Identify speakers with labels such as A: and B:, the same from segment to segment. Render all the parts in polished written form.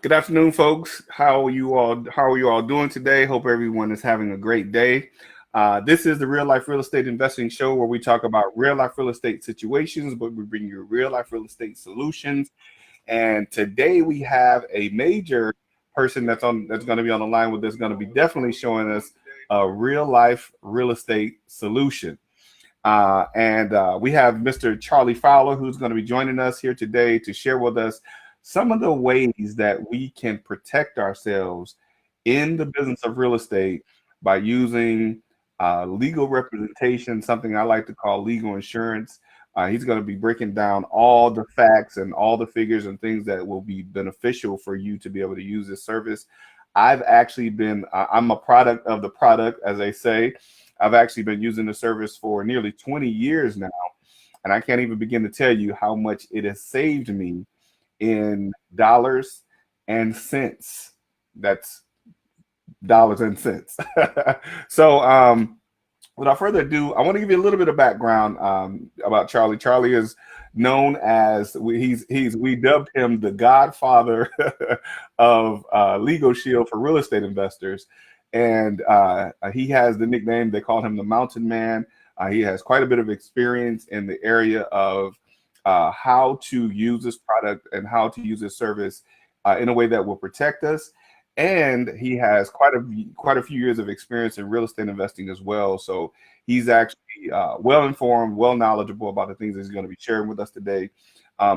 A: Good afternoon, folks. How are you all doing today? Hope everyone is having a great day. This is the Real Life Real Estate Investing Show where we talk about real life real estate situations, but we bring you real life real estate solutions. And today we have a major person that's going to be on the line with us, going to be definitely showing us a real life real estate solution. And we have Mr. Charlie Fowler, who's going to be joining us here today to share with us some of the ways that we can protect ourselves in the business of real estate by using legal representation, something I like to call legal insurance. He's going to be breaking down all the facts and all the figures and things that will be beneficial for you to be able to use this service. I'm a product of the product, as they say. I've actually been using the service for nearly 20 years now, and I can't even begin to tell you how much it has saved me in dollars and cents. That's dollars and cents. So without further ado, I want to give you a little bit of background about Charlie. Charlie is known as we dubbed him the Godfather of Legal Shield for real estate investors. And he has the nickname, they call him the Mountain Man. He has quite a bit of experience in the area of how to use this product and how to use this service in a way that will protect us. And he has quite a few years of experience in real estate investing as well. So he's actually well informed, well knowledgeable about the things that he's going to be sharing with us today.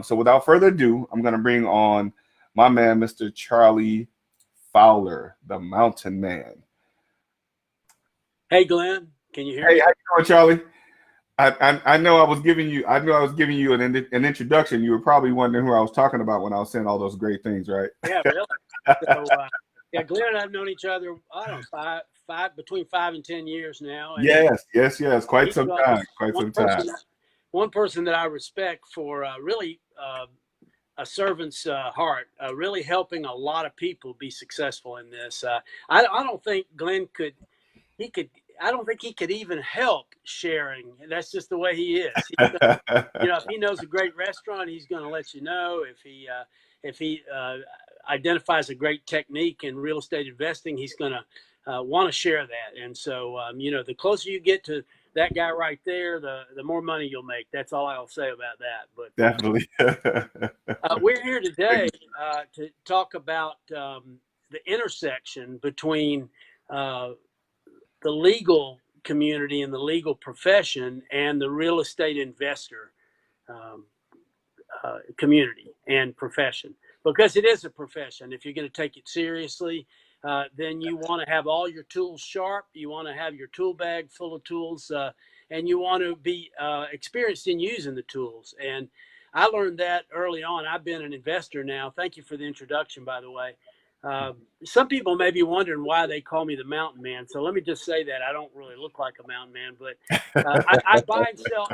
A: So without further ado, I'm going to bring on my man, Mr. Charlie Fowler, the Mountain Man.
B: Hey, Glenn, can you hear
A: Hey,
B: me?
A: how you doing, Charlie? I know I was giving you an introduction. You were probably wondering who I was talking about when I was saying all those great things, right?
B: Yeah, really. So, yeah, Glenn and I've known each other, I don't know, between 5 and 10 years now. And
A: Yes. Quite
B: he's
A: some time. Quite some time.
B: One person that I respect for really a servant's heart, really helping a lot of people be successful in this. I don't think Glenn could. I don't think he could even help sharing. That's just the way he is. If he knows a great restaurant, he's going to let you know. If he identifies a great technique in real estate investing, he's going to want to share that. And so, the closer you get to that guy right there, the more money you'll make. That's all I'll say about that. But
A: Definitely.
B: we're here today to talk about the intersection between the legal community and the legal profession and the real estate investor community and profession, because it is a profession. If you're going to take it seriously, then you want to have all your tools sharp. You want to have your tool bag full of tools, and you want to be experienced in using the tools. And I learned that early on. I've been an investor now. Thank you for the introduction, by the way. Some people may be wondering why they call me the Mountain Man. So let me just say that I don't really look like a mountain man, but I buy and sell.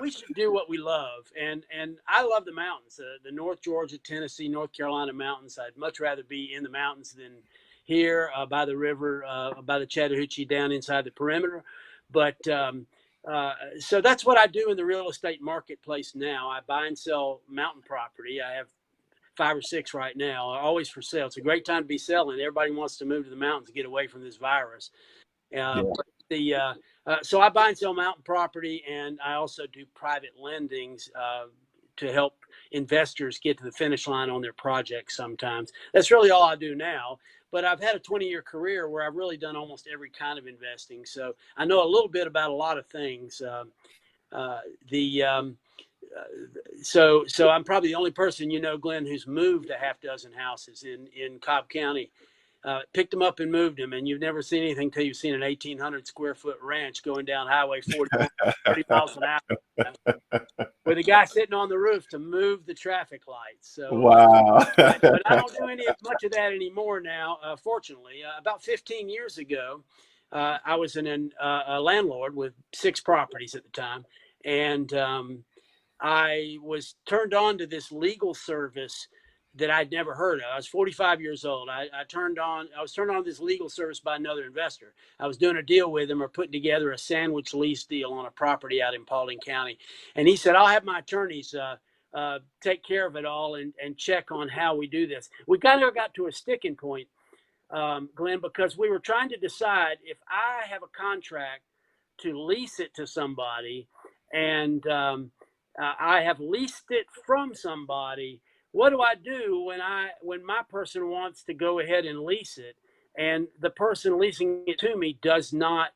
B: We should do what we love, and I love the mountains, the North Georgia, Tennessee, North Carolina mountains. I'd much rather be in the mountains than here by the river, by the Chattahoochee, down inside the perimeter. But so that's what I do in the real estate marketplace now. I buy and sell mountain property. I have 5 or 6 right now, always for sale. It's a great time to be selling. Everybody wants to move to the mountains to get away from this virus. So I buy and sell mountain property, and I also do private lendings to help investors get to the finish line on their projects sometimes. That's really all I do now. But I've had a 20-year career where I've really done almost every kind of investing. So I know a little bit about a lot of things. So I'm probably the only person, Glenn, who's moved a half dozen houses in Cobb County. Picked them up and moved them, and you've never seen anything till you've seen an 1,800 square foot ranch going down Highway 40, 30 miles an hour, with a guy sitting on the roof to move the traffic lights. So
A: wow.
B: But I don't do much of that anymore now. Fortunately, about 15 years ago, I was a landlord with 6 properties at the time, and I was turned on to this legal service that I'd never heard of. I was 45 years old. I was turned on to this legal service by another investor. I was doing a deal with him, or putting together a sandwich lease deal on a property out in Paulding County. And he said, I'll have my attorneys take care of it all and check on how we do this. We kind of got to a sticking point, Glenn, because we were trying to decide if I have a contract to lease it to somebody and I have leased it from somebody. What do I do when my person wants to go ahead and lease it and the person leasing it to me does not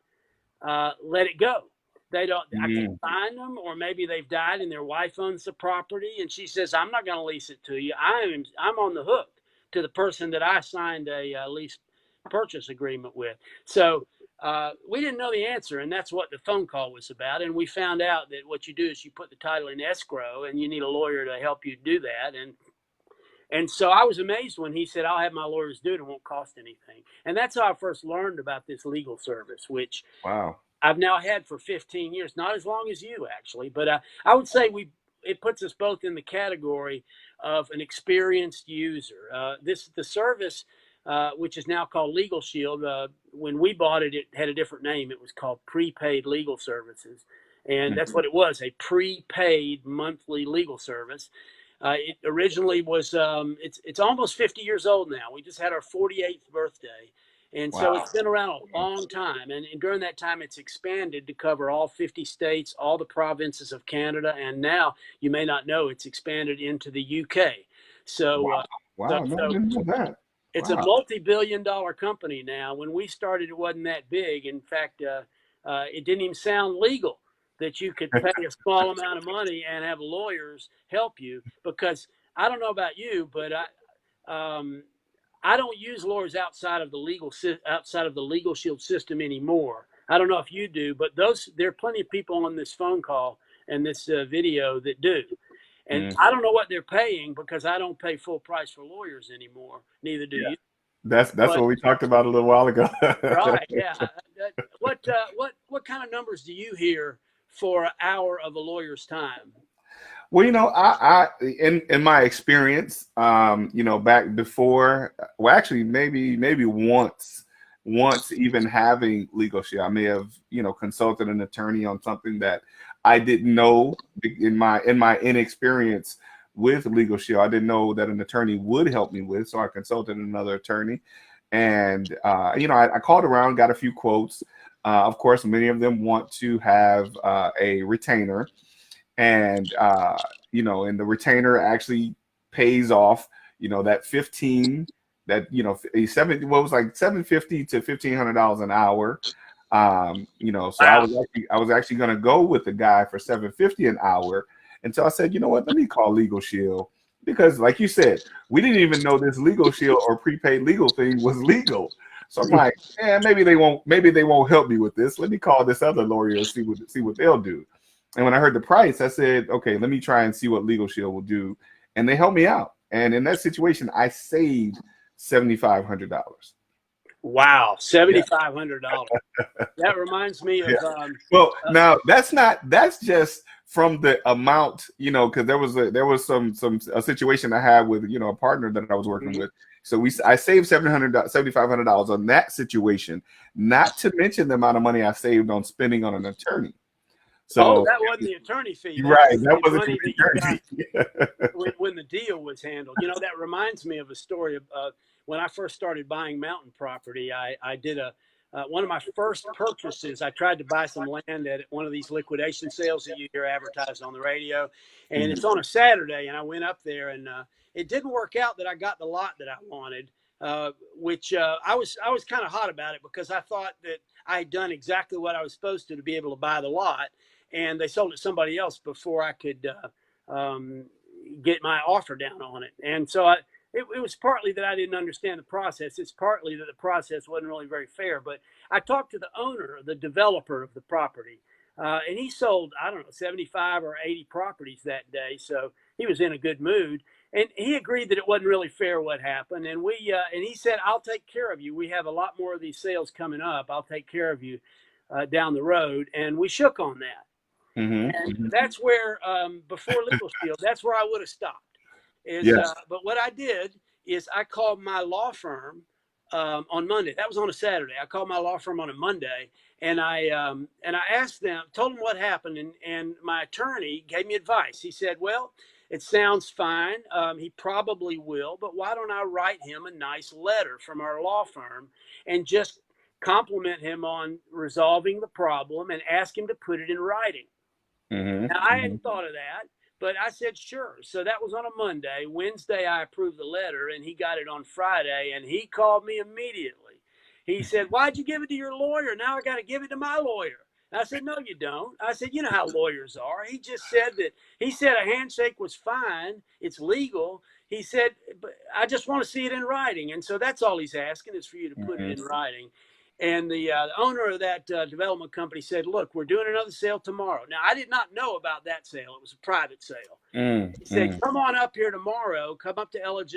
B: let it go? They don't. I can't find them, or maybe they've died and their wife owns the property, and she says, "I'm not going to lease it to you. I'm on the hook to the person that I signed a lease purchase agreement with." So we didn't know the answer, and that's what the phone call was about. And we found out that what you do is you put the title in escrow, and you need a lawyer to help you do that. And so I was amazed when he said, "I'll have my lawyers do it. It won't cost anything." And that's how I first learned about this legal service, which
A: Wow.
B: I've now had for 15 years, not as long as you actually, but I would say it puts us both in the category of an experienced user. The service, which is now called Legal Shield. When we bought it, it had a different name. It was called Prepaid Legal Services, and that's what it was, a prepaid monthly legal service. It originally was, it's almost 50 years old now. We just had our 48th birthday. And so
A: Wow.
B: it's been around a long time. And during that time, it's expanded to cover all 50 states, all the provinces of Canada. And now, you may not know, it's expanded into the UK. So,
A: Wow. Wow. No, I didn't know that.
B: it's a
A: Wow.
B: multi-billion-dollar company now. When we started, it wasn't that big. In fact, it didn't even sound legal that you could pay a small amount of money and have lawyers help you. Because I don't know about you, but I don't use lawyers outside of the Legal Shield system anymore. I don't know if you do, but there are plenty of people on this phone call and this video that do. And I don't know what they're paying because I don't pay full price for lawyers anymore. Neither do you.
A: That's
B: But,
A: what we talked about a little while ago.
B: right? Yeah. What kind of numbers do you hear for an hour of a lawyer's time?
A: Well, I in my experience, back before, well, actually, maybe once even having Legal Shield, I may have, consulted an attorney on something that I didn't know in my inexperience with Legal Shield. I didn't know that an attorney would help me with, so I consulted another attorney, and I called around, got a few quotes. Of course, many of them want to have a retainer. And and the retainer actually pays off, that 15, that seven, what was like $750 to $1,500 an hour. So
B: Wow.
A: I was actually going to go with the guy for $750 an hour. And so I said, you know what, let me call Legal Shield, because like you said, we didn't even know this Legal Shield or prepaid legal thing was legal. So I'm like, maybe they won't help me with this. Let me call this other lawyer and see what they'll do. And when I heard the price, I said, okay, let me try and see what Legal Shield will do. And they helped me out. And in that situation, I saved $7,500.
B: Wow, $7,500. That reminds me of.
A: Well, now that's just from the amount, because there was a situation I had with a partner that I was working with. So I saved $7,500 on that situation, not to mention the amount of money I saved on spending on an attorney. So
B: that wasn't the attorney fee.
A: Right, that
B: the
A: wasn't
B: money
A: the
B: that you
A: attorney.
B: got when the deal was handled. That reminds me of a story of when I first started buying mountain property. I did one of my first purchases. I tried to buy some land at one of these liquidation sales that you hear advertised on the radio, and it's on a Saturday. And I went up there, and it didn't work out that I got the lot that I wanted. Which I was kind of hot about it because I thought that I had done exactly what I was supposed to be able to buy the lot, and they sold it to somebody else before I could get my offer down on it. And so it was partly that I didn't understand the process. It's partly that the process wasn't really very fair. But I talked to the owner, the developer of the property, and he sold, I don't know, 75 or 80 properties that day. So he was in a good mood. And he agreed that it wasn't really fair what happened. And and he said, "I'll take care of you. We have a lot more of these sales coming up. I'll take care of you down the road." And we shook on that. And that's where, before Legal Shield, that's where I would have stopped. But what I did is I called my law firm on Monday. That was on a Saturday. I called my law firm on a Monday, and I asked them, told them what happened, and my attorney gave me advice. He said, "Well, It sounds fine. He probably will, but why don't I write him a nice letter from our law firm and just compliment him on resolving the problem and ask him to put it in writing?
A: Mm-hmm.
B: Now, I
A: Mm-hmm.
B: hadn't thought of that, but I said, sure. So that was on a Monday. Wednesday, I approved the letter, and he got it on Friday, and he called me immediately. He said, why'd you give it to your lawyer? Now I got to give it to my lawyer. I said, no, you don't. I said, you know how lawyers are. He said a handshake was fine. It's legal. He said, but I just want to see it in writing. And so that's all he's asking is for you to put it in writing. And the owner of that development company said, look, we're doing another sale tomorrow. Now, I did not know about that sale. It was a private sale. He said,
A: Mm-hmm.
B: come on up here tomorrow. Come up to LJ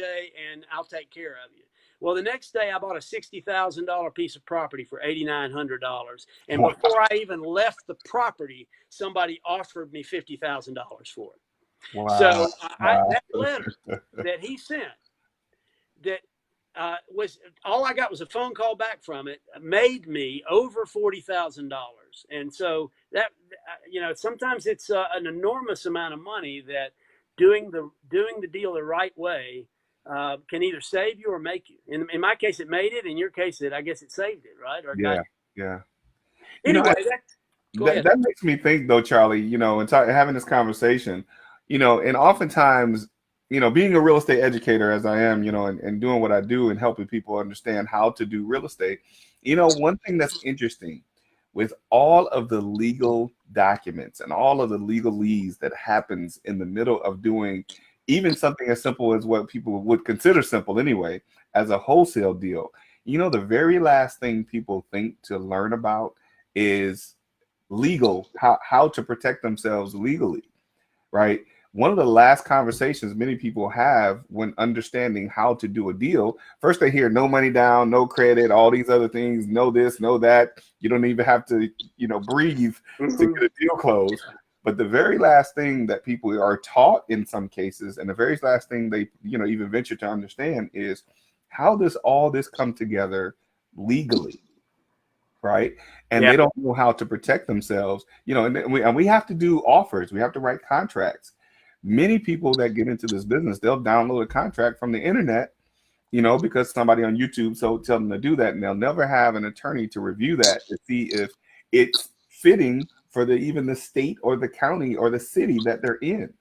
B: and I'll take care of you. Well, the next day I bought a $60,000 piece of property for $8,900. And
A: Wow.
B: before I even left the property, somebody offered me $50,000 for it.
A: Wow.
B: So
A: Wow.
B: that letter that he sent, that was all I got was a phone call back from it, made me over $40,000. And so that, sometimes it's an enormous amount of money that doing the deal the right way can either save you or make you. In my case, it made it. In your case, I guess it saved it, right? Or got
A: Yeah. Yeah. You know,
B: anyway. Go ahead.
A: that makes me think though, Charlie, and having this conversation, and oftentimes, being a real estate educator as I am, and doing what I do and helping people understand how to do real estate, one thing that's interesting with all of the legal documents and all of the legalese that happens in the middle of doing even something as simple as what people would consider simple anyway, as a wholesale deal, the very last thing people think to learn about is how to protect themselves legally, right? One of the last conversations many people have when understanding how to do a deal, first they hear no money down, no credit, all these other things, no this, no that. You don't even have to, breathe to
B: Mm-hmm.
A: get a deal closed. But the very last thing that people are taught in some cases, and the very last thing they, even venture to understand is how does all this come together legally? Right. And
B: Yeah.
A: they don't know how to protect themselves, and we have to do offers. We have to write contracts. Many people that get into this business, they'll download a contract from the internet, because somebody on YouTube so tell them to do that, and they'll never have an attorney to review that to see if it's fitting for even the state or the county or the city that they're in,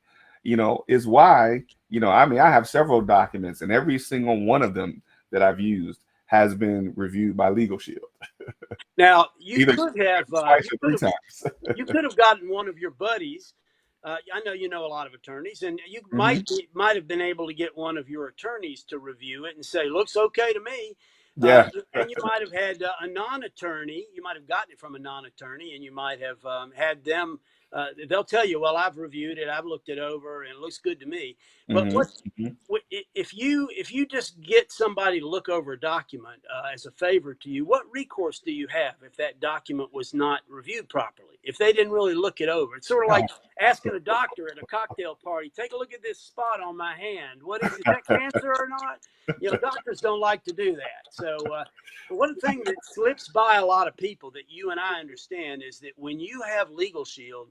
A: is why, I have several documents and every single one of them that I've used has been reviewed by Legal Shield.
B: Now you
A: Either
B: could have
A: twice or three times.
B: you could have gotten one of your buddies. I know you know a lot of attorneys, and you
A: Hmm.
B: might have been able to get one of your attorneys to review it and say, "Looks okay to me."
A: Yeah.
B: And you might have had a non-attorney. You might have gotten it from a non-attorney, and you might have had them. They'll tell you, "Well, I've reviewed it. I've looked it over, and it looks good to me." But
A: Hmm. Hmm.
B: if you just get somebody to look over a document as a favor to you, what recourse do you have if that document was not reviewed properly? If they didn't really look it over, it's sort of like asking a doctor at a cocktail party, take a look at this spot on my hand. Is that cancer or not? Doctors don't like to do that. So one thing that slips by a lot of people that you and I understand is that when you have Legal Shield,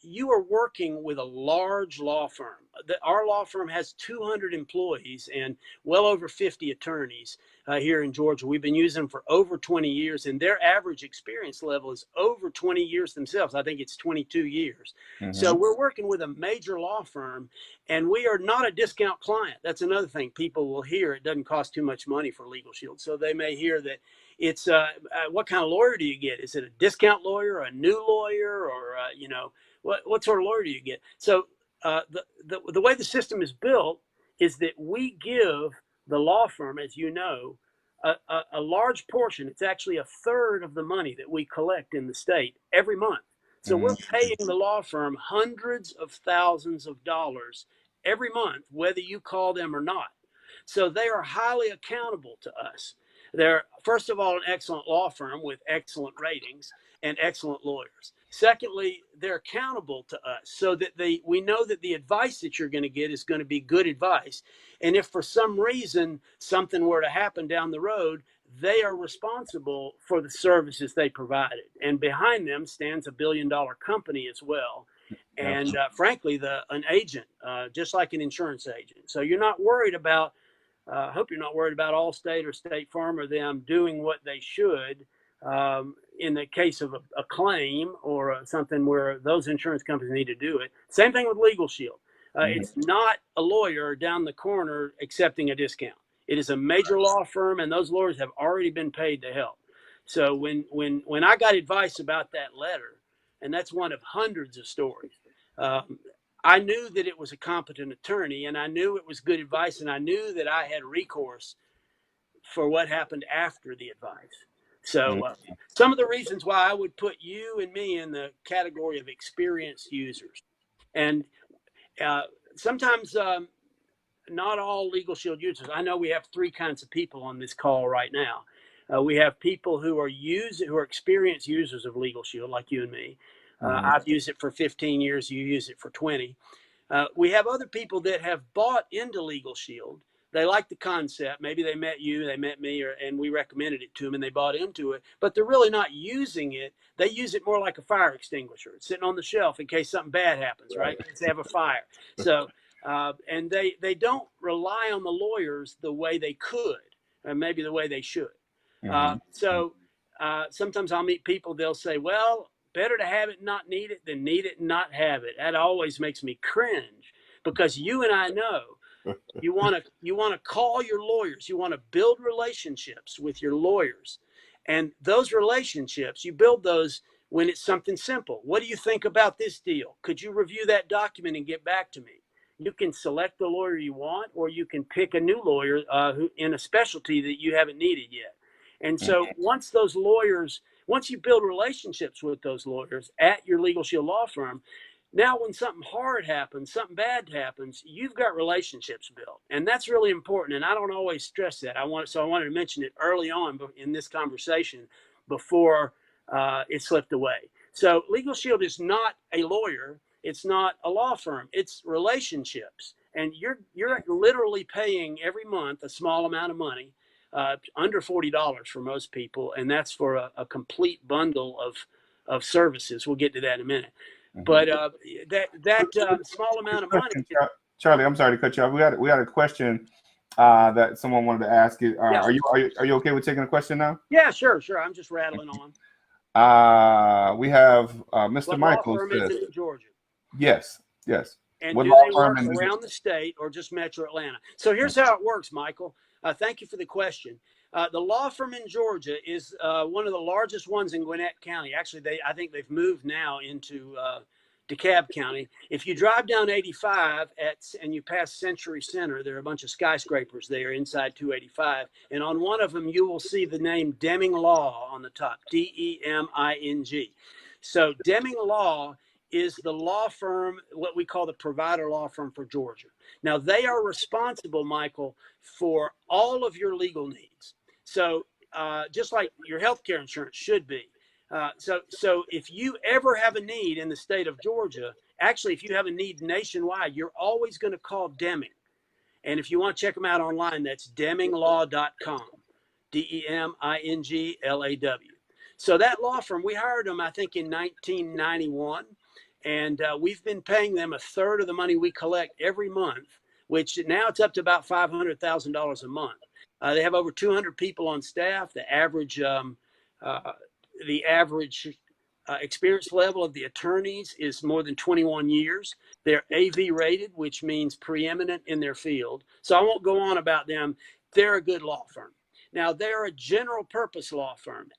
B: you are working with a large law firm. Our law firm has 200 employees and well over 50 attorneys here in Georgia. We've been using them for over 20 years, and their average experience level is over 20 years themselves. I think it's 22 years. So
A: Hmm.
B: we're working with a major law firm, and we are not a discount client. That's another thing people will hear. It doesn't cost too much money for Legal Shield. So they may hear that it's what kind of lawyer do you get? Is it a discount lawyer, a new lawyer, or what sort of lawyer do you get? So the way the system is built is that we give the law firm, as you know, a large portion. It's actually a third of the money that we collect in the state every month. So we're
A: Hmm.
B: paying the law firm hundreds of thousands of dollars every month, whether you call them or not. So they are highly accountable to us. They're, first of all, an excellent law firm with excellent ratings and excellent lawyers. Secondly, they're accountable to us so that we know that the advice that you're going to get is going to be good advice. And if for some reason something were to happen down the road, they are responsible for the services they provided. And behind them stands $1 billion company as well. and frankly, an agent, just like an insurance agent. So you're not worried about. I hope you're not worried about Allstate or State Farm or them doing what they should in the case of a claim or something where those insurance companies need to do it. Same thing with Legal Shield. It's not a lawyer down the corner accepting a discount. It is a major law firm, and those lawyers have already been paid to help. So when I got advice about that letter, and that's one of hundreds of stories, I knew that it was a competent attorney, and I knew it was good advice, and I knew that I had recourse for what happened after the advice. So some of the reasons why I would put you and me in the category of experienced users, and sometimes not all Legal Shield users. I know we have three kinds of people on this call right now. We have people who are experienced users of Legal Shield, like you and me. I've used it for 15 years. You use it for 20. We have other people that have bought into Legal Shield. They like the concept. Maybe they met you, they met me, and we recommended it to them, and they bought into it. But they're really not using it. They use it more like a fire extinguisher. It's sitting on the shelf in case something bad happens, right? In case they have a fire. So, and they don't rely on the lawyers the way they could, or maybe the way they should. So sometimes I'll meet people. They'll say, "Well, better to have it and not need it than need it and not have it." That always makes me cringe, because you and I know you want to call your lawyers. You want to build relationships with your lawyers, and those relationships, you build those when it's something simple. What do you think about this deal? Could you review that document and get back to me? You can select the lawyer you want, or you can pick a new lawyer who in a specialty that you haven't needed yet. And so once you build relationships with those lawyers at your Legal Shield law firm, now when something hard happens, something bad happens, you've got relationships built. And that's really important. And I don't always stress that. I wanted to mention it early on in this conversation before it slipped away. So Legal Shield is not a lawyer. It's not a law firm. It's relationships. And you're literally paying every month a small amount of money, under $40 for most people, and that's for a complete bundle of services. We'll get to that in a minute. But that small amount of money.
A: Charlie, I'm sorry to cut you off. We got a question that someone wanted to ask you. Are you okay with taking a question now?
B: Yeah, sure. I'm just rattling on.
A: We have Mr.
B: What
A: Michael
B: law firm
A: says,
B: is it in Georgia?
A: Yes.
B: And
A: what
B: do
A: law
B: they
A: firm
B: work around the state or just Metro Atlanta? So here's how it works, Michael. Thank you for the question. The law firm in Georgia is one of the largest ones in Gwinnett County. Actually, I think they've moved now into DeKalb County. If you drive down 85 and you pass Century Center, there are a bunch of skyscrapers there inside 285. And on one of them, you will see the name Deming Law on the top, Deming. So Deming Law is the law firm, what we call the provider law firm for Georgia. Now, they are responsible, Michael, for all of your legal needs. So just like your healthcare insurance should be. So if you ever have a need in the state of Georgia, actually, if you have a need nationwide, you're always going to call Deming. And if you want to check them out online, that's deminglaw.com, DEMINGLAW. So that law firm, we hired them, I think, in 1991. And we've been paying them a third of the money we collect every month, which now it's up to about $500,000 a month. They have over 200 people on staff. The average experience level of the attorneys is more than 21 years. They're AV rated, which means preeminent in their field. So I won't go on about them. They're a good law firm. Now, they're a general purpose law firm.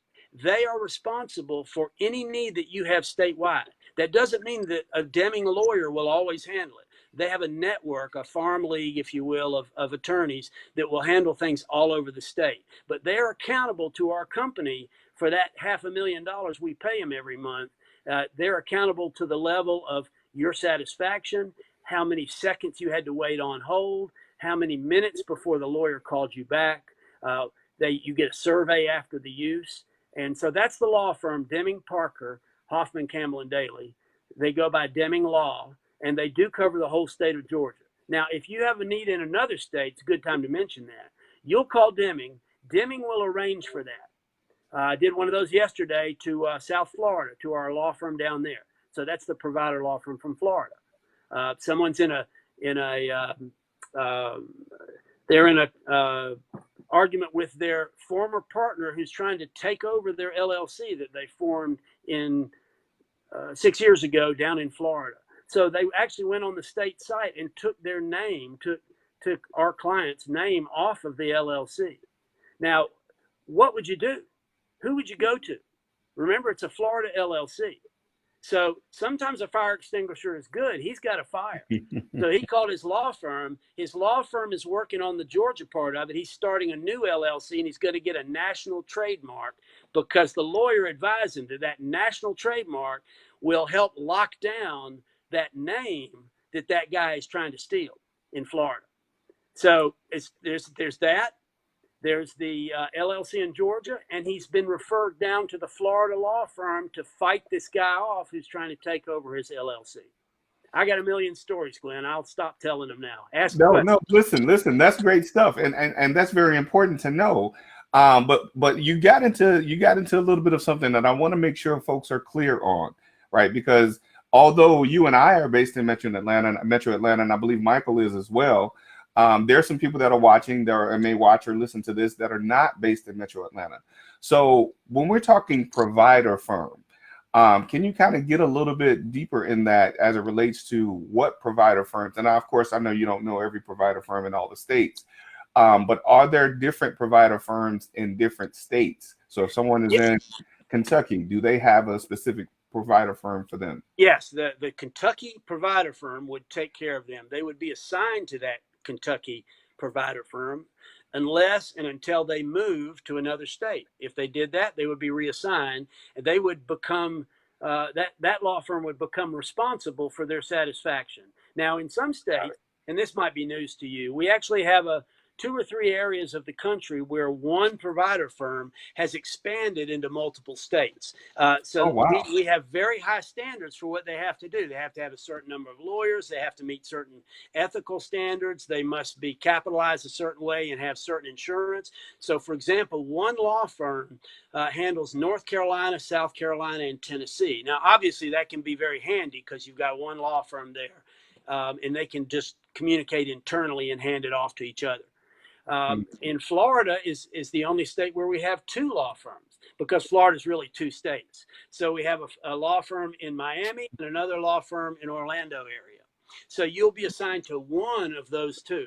B: They are responsible for any need that you have statewide. That doesn't mean that a Deming lawyer will always handle it. They have a network, a farm league, if you will, of attorneys that will handle things all over the state. But they're accountable to our company for that $500,000 we pay them every month. They're accountable to the level of your satisfaction, how many seconds you had to wait on hold, how many minutes before the lawyer called you back. You get a survey after the use. And so that's the law firm, Deming Parker, Hoffman, Campbell, and Daly. They go by Deming Law, and they do cover the whole state of Georgia. Now, if you have a need in another state, it's a good time to mention that. You'll call Deming. Deming will arrange for that. I did one of those yesterday to South Florida, to our law firm down there. So that's the provider law firm from Florida. Someone's they're in a argument with their former partner who's trying to take over their LLC that they formed in 6 years ago down in Florida. So they actually went on the state site and took their name, took our client's name off of the LLC. Now, what would you do? Who would you go to? Remember, it's a Florida LLC. So sometimes a fire extinguisher is good. He's got a fire. So he called his law firm. His law firm is working on the Georgia part of it. He's starting a new LLC, and he's going to get a national trademark because the lawyer advised him that that national trademark will help lock down that name that guy is trying to steal in Florida. So there's that. There's the LLC in Georgia, and he's been referred down to the Florida law firm to fight this guy off who's trying to take over his LLC. I got a million stories, Glenn. I'll stop telling them now.
A: No, listen. That's great stuff, and that's very important to know. But you got into a little bit of something that I want to make sure folks are clear on, right? Because although you and I are based in Metro Atlanta, and I believe Michael is as well. There are some people that are watching and may watch or listen to this that are not based in Metro Atlanta. So when we're talking provider firm, can you kind of get a little bit deeper in that as it relates to what provider firms? And of course, I know you don't know every provider firm in all the states, but are there different provider firms in different states? So if someone is in Kentucky, do they have a specific provider firm for them?
B: Yes, the Kentucky provider firm would take care of them. They would be assigned to that Kentucky provider firm unless and until they move to another state. If they did that, they would be reassigned, and they would become that law firm would become responsible for their satisfaction. Now, in some states, and this might be news to you, we actually have 2 or 3 areas of the country where one provider firm has expanded into multiple states. We have very high standards for what they have to do. They have to have a certain number of lawyers. They have to meet certain ethical standards. They must be capitalized a certain way and have certain insurance. So, for example, one law firm handles North Carolina, South Carolina, and Tennessee. Now, obviously, that can be very handy because you've got one law firm there, and they can just communicate internally and hand it off to each other. In Florida is the only state where we have 2 law firms because Florida is really 2 states. So we have a law firm in Miami and another law firm in Orlando area. So you'll be assigned to one of those 2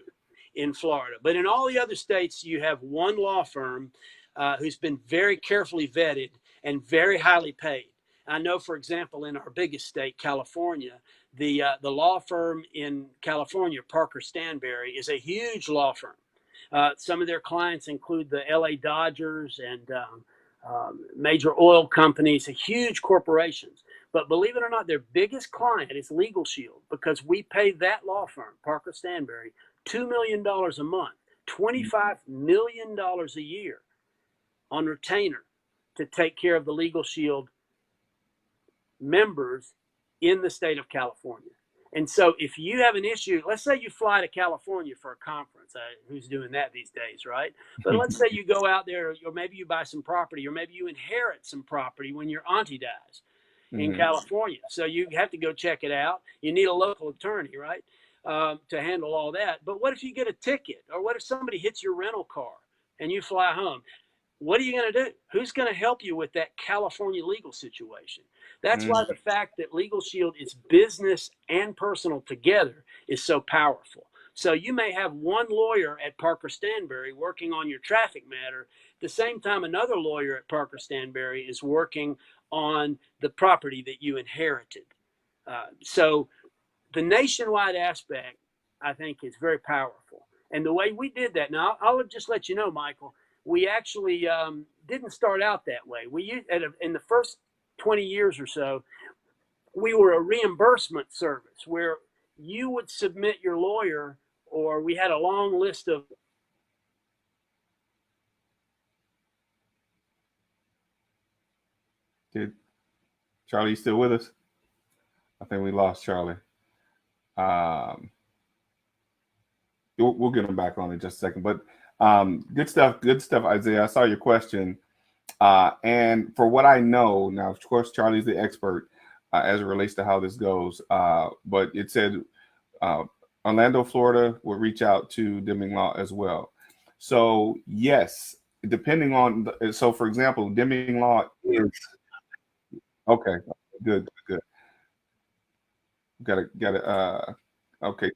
B: in Florida. But in all the other states, you have one law firm who's been very carefully vetted and very highly paid. I know, for example, in our biggest state, California, the law firm in California, Parker Stanberry, is a huge law firm. Some of their clients include the LA Dodgers and major oil companies, huge corporations. But believe it or not, their biggest client is Legal Shield because we pay that law firm, Parker Stanberry, $2 million a month, $25 million a year on retainer to take care of the Legal Shield members in the state of California. And so if you have an issue, let's say you fly to California for a conference, who's doing that these days, right? But let's say you go out there, or maybe you buy some property, or maybe you inherit some property when your auntie dies in California. So you have to go check it out. You need a local attorney, right, to handle all that. But what if you get a ticket? Or what if somebody hits your rental car and you fly home? What are you going to do? Who's going to help you with that California legal situation? That's why the fact that Legal Shield is business and personal together is so powerful. So you may have one lawyer at Parker Stanberry working on your traffic matter. At the same time, another lawyer at Parker Stanberry is working on the property that you inherited. So the nationwide aspect, I think, is very powerful. And the way we did that, now I'll just let you know, Michael, we actually didn't start out that way. In the first 20 years or so, we were a reimbursement service where you would submit your lawyer, or we had a long list of.
A: Did Charlie, you still with us? I think we lost Charlie. We'll get him back on in just a second. But good stuff, Isaiah. I saw your question. And for what I know, now, of course, Charlie's the expert. as it relates to how this goes. But it said uh, Orlando, Florida will reach out to Deming Law as well. So yes, depending on so for example, Deming Law is okay. Good, good. Got it. Okay.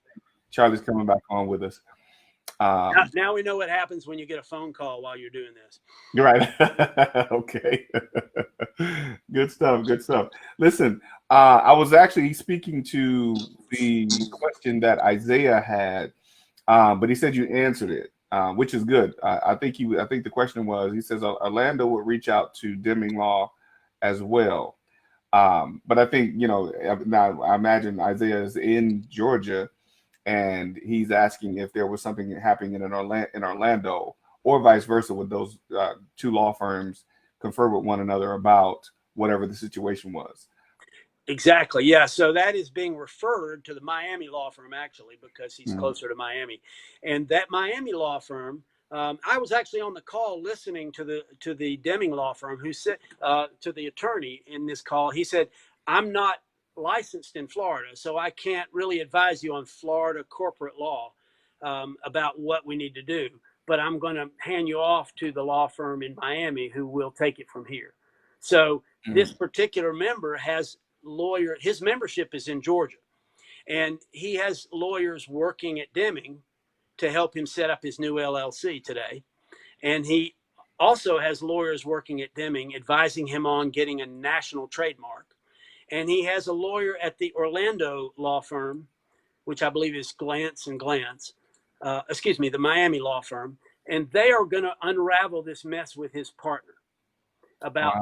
A: Charlie's coming back on with us.
B: Now we know what happens when you get a phone call while you're doing this.
A: You're right. Okay. Good stuff. Good stuff. Listen, I was actually speaking to the question that Isaiah had, but he said you answered it, which is good. I think I think the question was, he says Orlando would reach out to Deming Law as well. But I think, now I imagine Isaiah is in Georgia and he's asking if there was something happening in Orlando or vice versa, with those two law firms confer with one another about whatever the situation was.
B: Exactly. Yeah. So that is being referred to the Miami law firm, actually, because he's closer to Miami. And that Miami law firm, I was actually on the call listening to the Deming law firm, who said to the attorney in this call, he said, I'm not licensed in Florida, so I can't really advise you on Florida corporate law about what we need to do. But I'm going to hand you off to the law firm in Miami who will take it from here. So this particular member has his membership is in Georgia, and he has lawyers working at Deming to help him set up his new LLC today. And he also has lawyers working at Deming advising him on getting a national trademark. And he has a lawyer at the Orlando law firm, which I believe is Glantz and Glantz, the Miami law firm. And they are going to unravel this mess with his partner about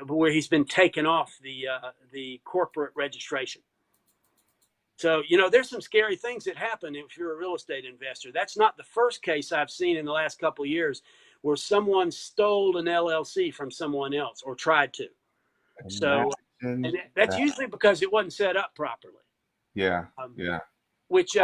B: where he's been taken off the corporate registration. So, there's some scary things that happen if you're a real estate investor. That's not the first case I've seen in the last couple of years where someone stole an LLC from someone else or tried to. So, and that's usually because it wasn't set up properly.
A: Yeah. Yeah.
B: Which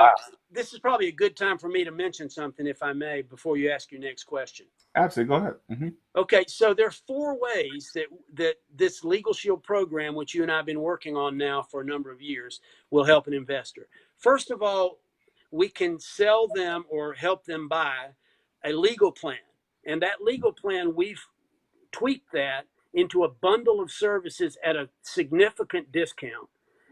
B: this is probably a good time for me to mention something, if I may, before you ask your next question.
A: Absolutely. Go ahead. Mm-hmm.
B: Okay, so there are 4 ways that this Legal Shield program, which you and I have been working on now for a number of years, will help an investor. First of all, we can sell them or help them buy a legal plan. And that legal plan, we've tweaked that into a bundle of services at a significant discount.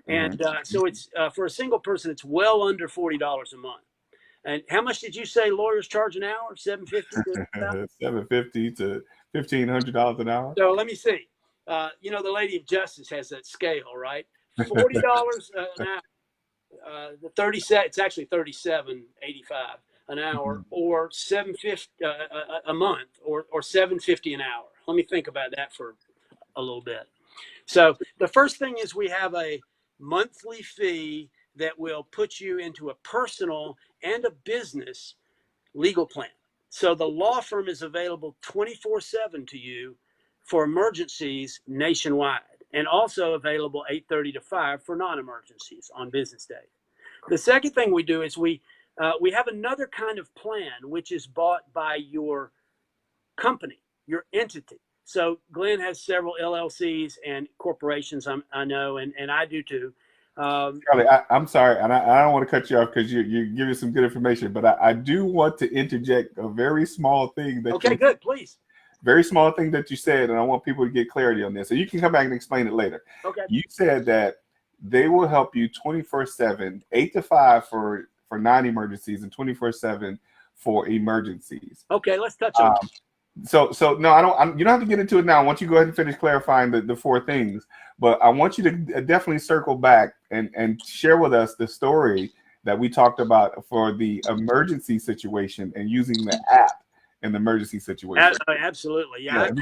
B: And so it's for a single person, it's well under $40 a month. And how much did you say lawyers charge an hour? $750 to
A: $750 to $1,500 an hour.
B: So let me see. The Lady of Justice has that scale, right? $40 an hour. The 37. It's actually $37.85 an hour, or $750 a month, or $750 an hour. Let me think about that for a little bit. So the first thing is we have a monthly fee that will put you into a personal and a business legal plan. So the law firm is available 24/7 to you for emergencies nationwide, and also available 8:30 to 5 for non-emergencies on business days. The second thing we do is we have another kind of plan, which is bought by your company, your entity. So Glenn has several LLCs and corporations, I know, and I do too.
A: Charlie, I'm sorry, and I don't want to cut you off because you're giving some good information, but I do want to interject a very small thing that
B: good, please.
A: Very small thing that you said, and I want people to get clarity on this. So you can come back and explain it later.
B: Okay.
A: You said that they will help you 24/7, 8 to 5 for non-emergencies and 24/7 for emergencies.
B: Okay, let's touch on it.
A: So no, you don't have to get into it now. I want you to go ahead and finish clarifying the 4 things, but I want you to definitely circle back and share with us the story that we talked about for the emergency situation and using the app in the emergency situation.
B: Absolutely, yeah. I've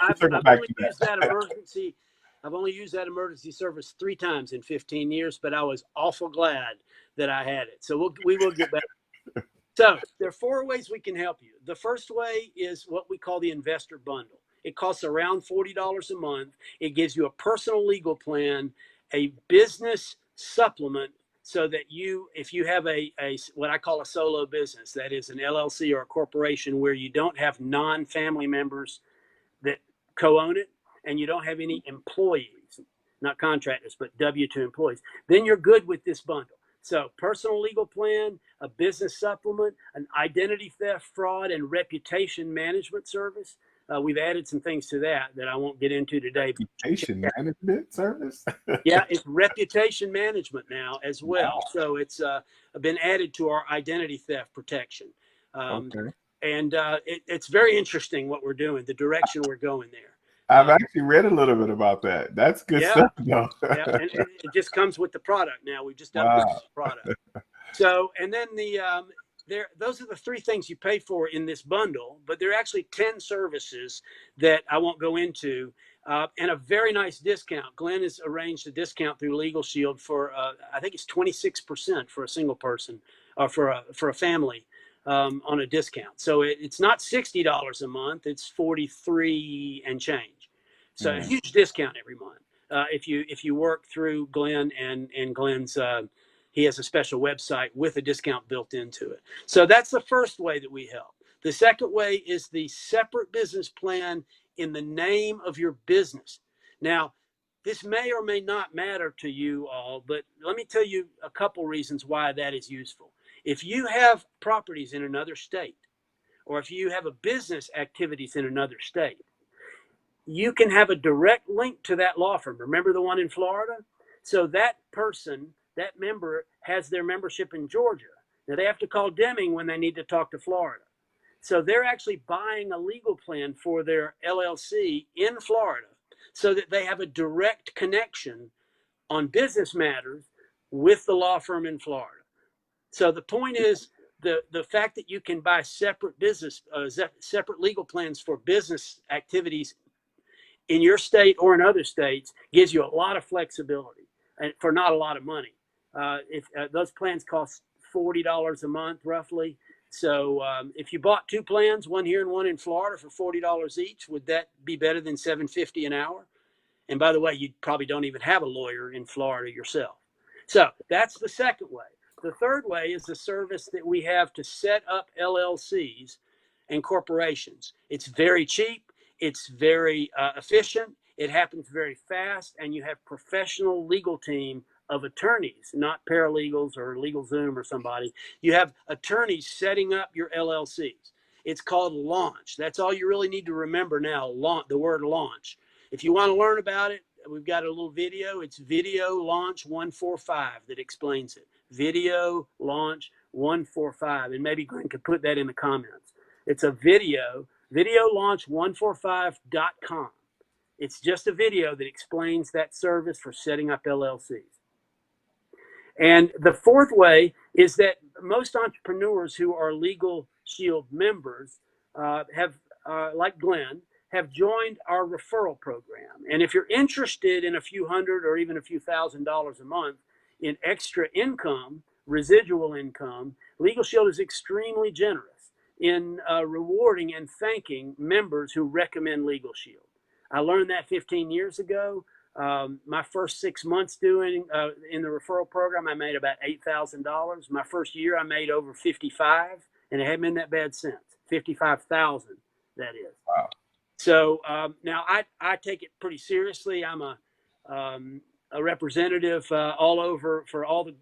B: only used that emergency service 3 times in 15 years, but I was awful glad that I had it. So we will get back. So there are 4 ways we can help you. The first way is what we call the investor bundle. It costs around $40 a month. It gives you a personal legal plan, a business supplement, so that if you have a what I call a solo business, that is an LLC or a corporation where you don't have non-family members that co-own it, and you don't have any employees, not contractors, but W-2 employees, then you're good with this bundle. So personal legal plan, a business supplement, an identity theft, fraud, and reputation management service. We've added some things to that I won't get into today.
A: Reputation management service?
B: Yeah, it's reputation management now as well.
A: Wow.
B: So it's been added to our identity theft protection.
A: Okay.
B: And it's very interesting what we're doing, the direction we're going there.
A: I've actually read a little bit about that. That's good stuff, though.
B: Yeah, and it just comes with the product now. We've just updated the product. So, and then those are the three things you pay for in this bundle, but there are actually 10 services that I won't go into, and a very nice discount. Glenn has arranged a discount through Legal Shield for, I think it's 26% for a single person, or for a family, on a discount. So it's not $60 a month; it's $43 and change. So a huge discount every month. If you work through Glenn and Glenn's, he has a special website with a discount built into it. So that's the first way that we help. The second way is the separate business plan in the name of your business. Now, this may or may not matter to you all, but let me tell you a couple reasons why that is useful. If you have properties in another state, or if you have a business activities in another state, you can have a direct link to that law firm. Remember the one in Florida? So that person, that member, has their membership in Georgia. Now they have to call Deming when they need to talk to Florida. So they're actually buying a legal plan for their LLC in Florida so that they have a direct connection on business matters with the law firm in Florida. So the point is, the fact that you can buy separate separate legal plans for business activities in your state or in other states gives you a lot of flexibility and for not a lot of money. If those plans cost $40 a month roughly. So if you bought two plans, one here and one in Florida for $40 each, would that be better than $7.50 an hour? And by the way, you probably don't even have a lawyer in Florida yourself. So that's the second way. The third way is the service that we have to set up LLCs and corporations. It's very cheap. It's very efficient. It happens very fast, and you have professional legal team of attorneys, not paralegals or LegalZoom or somebody. You have attorneys setting up your LLCs. It's called launch. That's all you really need to remember now, the word launch. If you want to learn about it, we've got a little video. It's Video Launch 145 that explains it. Video Launch 145. And maybe Glenn could put that in the comments. It's a videolaunch145.com. It's just a video that explains that service for setting up LLCs. And the fourth way is that most entrepreneurs who are Legal Shield members like Glenn, have joined our referral program. And if you're interested in a few hundred or even a few $1,000s a month in extra income, residual income, Legal Shield is extremely generous in rewarding and thanking members who recommend Legal Shield. I learned that 15 years ago. My first 6 months doing in the referral program, I made about $8,000. My first year, I made over 55, and it hasn't been that bad since. 55,000, that is.
A: Wow.
B: So now I take it pretty seriously. I'm a representative all over for all the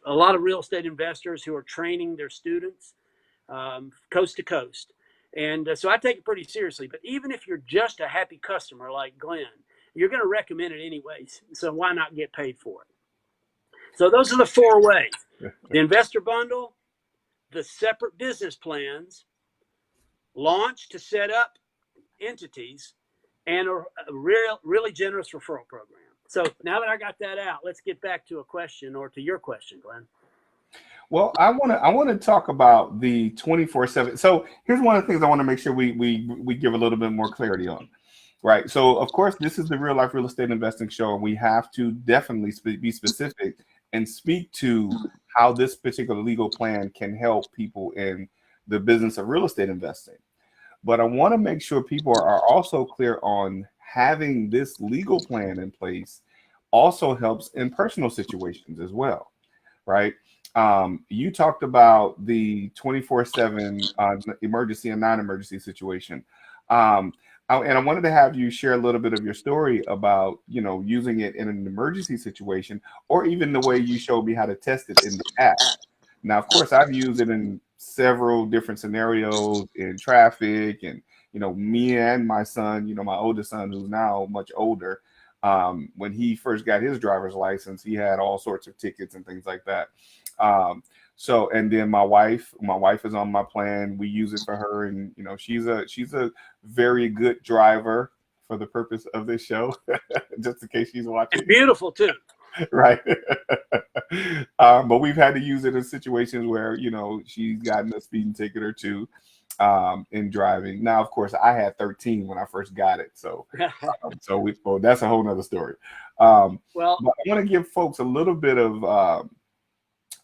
B: a lot of real estate investors who are training their students coast to coast. And so I take it pretty seriously. But even if you're just a happy customer like Glenn, you're going to recommend it anyways. So why not get paid for it? So those are the four ways: the investor bundle, the separate business plans, launch to set up entities, and a really generous referral program. So now that I got that out, let's get back to a question, or to your question, Glenn.
A: Well, I want to talk about the 24/7. So here's one of the things I want to make sure we give a little bit more clarity on. Right. So of course, this is the Real Life Real Estate Investing Show, and we have to definitely be specific and speak to how this particular legal plan can help people in the business of real estate investing. But I want to make sure people are also clear on having this legal plan in place also helps in personal situations as well, right? You talked about the 24/7 emergency and non-emergency situation. And I wanted to have you share a little bit of your story about, using it in an emergency situation, or even the way you showed me how to test it in the app. Now, of course, I've used it in several different scenarios in traffic, and me and my son, my oldest son, who's now much older. When he first got his driver's license, he had all sorts of tickets and things like that. And then my wife is on my plan. We use it for her, and she's a very good driver for the purpose of this show, just in case she's watching.
B: And beautiful too.
A: Right. But we've had to use it in situations where, she's gotten a speeding ticket or two in driving. Now, of course, I had 13 when I first got it. So that's a whole nother story.
B: Well,
A: But I want to give folks a little bit of,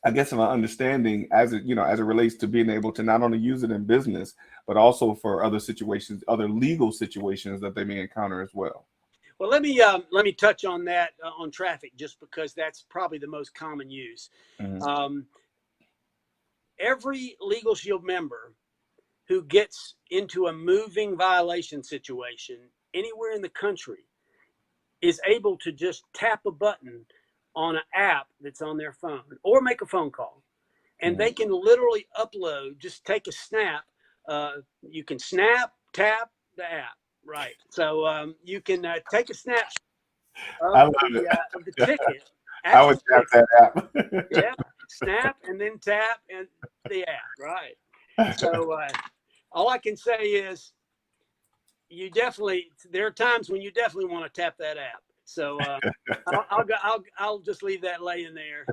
A: I guess, of an understanding as it relates to being able to not only use it in business, but also for other situations, other legal situations that they may encounter as well.
B: Well, let me touch on that on traffic, just because that's probably the most common use.
A: Mhm.
B: Every Legal Shield member who gets into a moving violation situation anywhere in the country is able to just tap a button on an app that's on their phone or make a phone call, and they can literally upload, just take a snap. You can snap, tap the app. Right. So you can take a snapshot
A: I
B: of
A: love it.
B: of the ticket.
A: I would tap that app.
B: Yeah, snap and then tap and the app. Right. So all I can say is there are times when you definitely want to tap that app. So I'll just leave that laying there.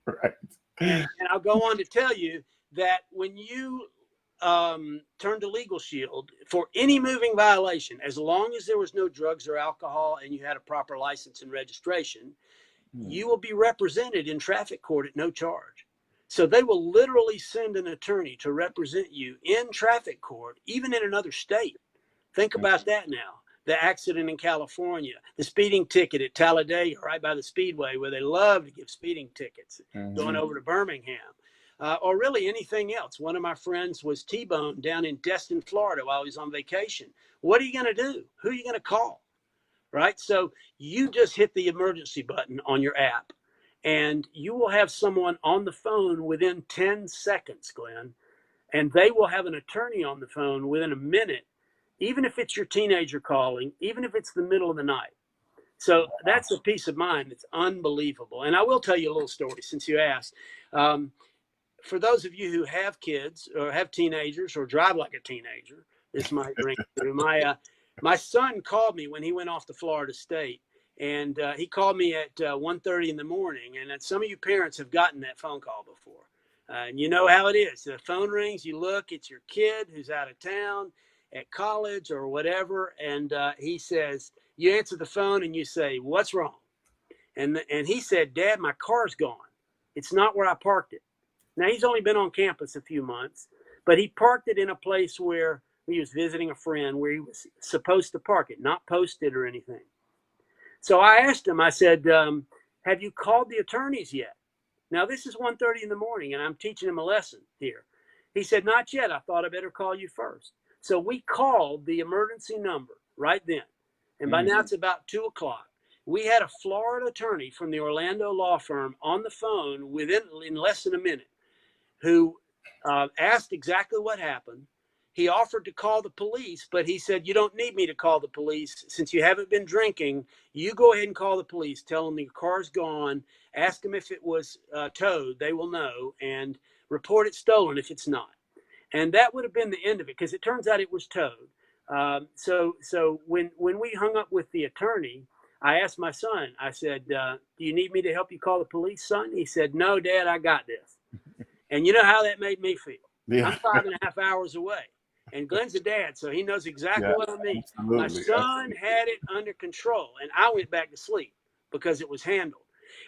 A: Right.
B: And I'll go on to tell you that when you turn to Legal Shield for any moving violation, as long as there was no drugs or alcohol and you had a proper license and registration, you will be represented in traffic court at no charge. So they will literally send an attorney to represent you in traffic court, even in another state. Think about that now. The accident in California, the speeding ticket at Talladega, right by the Speedway, where they love to give speeding tickets, going over to Birmingham, or really anything else. One of my friends was T-boned down in Destin, Florida, while he was on vacation. What are you going to do? Who are you going to call? Right? So you just hit the emergency button on your app, and you will have someone on the phone within 10 seconds, Glenn, and they will have an attorney on the phone within a minute, even if it's your teenager calling, even if it's the middle of the night. So that's a peace of mind that's unbelievable. And I will tell you a little story since you asked. For those of you who have kids or have teenagers or drive like a teenager, this might ring through. My son called me when he went off to Florida State, and he called me at 1:30 in the morning. And some of you parents have gotten that phone call before. And you know how it is. The phone rings, you look, it's your kid who's out of town at college or whatever, and he says, you answer the phone and you say, what's wrong? And he said, Dad, my car's gone. It's not where I parked it. Now, he's only been on campus a few months, but he parked it in a place where he was visiting a friend, where he was supposed to park it, not posted or anything. So I asked him, I said, have you called the attorneys yet? Now, this is 1:30 in the morning, and I'm teaching him a lesson here. He said, not yet. I thought I better call you first. So we called the emergency number right then. And by now it's about 2:00. We had a Florida attorney from the Orlando law firm on the phone in less than a minute, who asked exactly what happened. He offered to call the police, but he said, you don't need me to call the police. Since you haven't been drinking, you go ahead and call the police. Tell them your car's gone. Ask them if it was towed. They will know. And report it stolen if it's not. And that would have been the end of it, because it turns out it was towed. So when we hung up with the attorney, I asked my son, I said, do you need me to help you call the police, son? He said, no, Dad, I got this. And you know how that made me feel? Yeah. I'm 5.5 hours away. And Glenn's a dad, so he knows exactly what I mean. Absolutely. My son had it under control, and I went back to sleep because it was handled.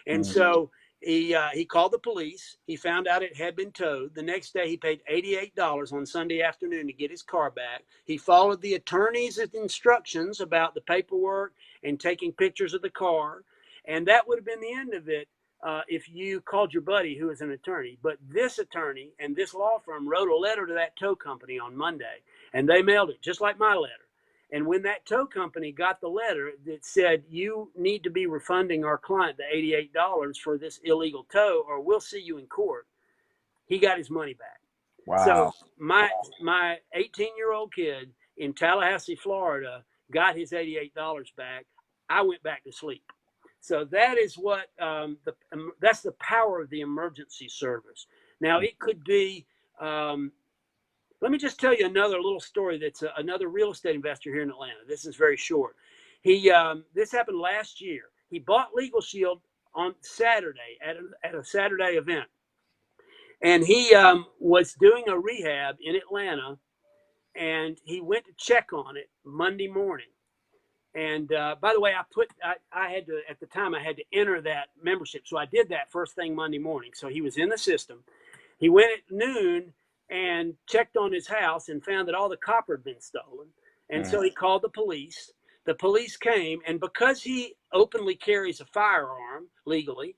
B: And so he called the police. He found out it had been towed. The next day, he paid $88 on Sunday afternoon to get his car back. He followed the attorney's instructions about the paperwork and taking pictures of the car. And that would have been the end of it if you called your buddy who is an attorney. But this attorney and this law firm wrote a letter to that tow company on Monday, and they mailed it just like my letter. And when that tow company got the letter that said, you need to be refunding our client the $88 for this illegal tow, or we'll see you in court, he got his money back.
A: Wow.
B: So my 18-year-old kid in Tallahassee, Florida, got his $88 back. I went back to sleep. So that is what that's the power of the emergency service. Now it could be. Let me just tell you another little story. That's another real estate investor here in Atlanta. This is very short. This happened last year. He bought Legal Shield on Saturday at a Saturday event, and he was doing a rehab in Atlanta, and he went to check on it Monday morning. And by the way, I had to, at the time, I had to enter that membership. So I did that first thing Monday morning. So he was in the system. He went at noon and checked on his house and found that all the copper had been stolen. And so he called the police. The police came, and because he openly carries a firearm legally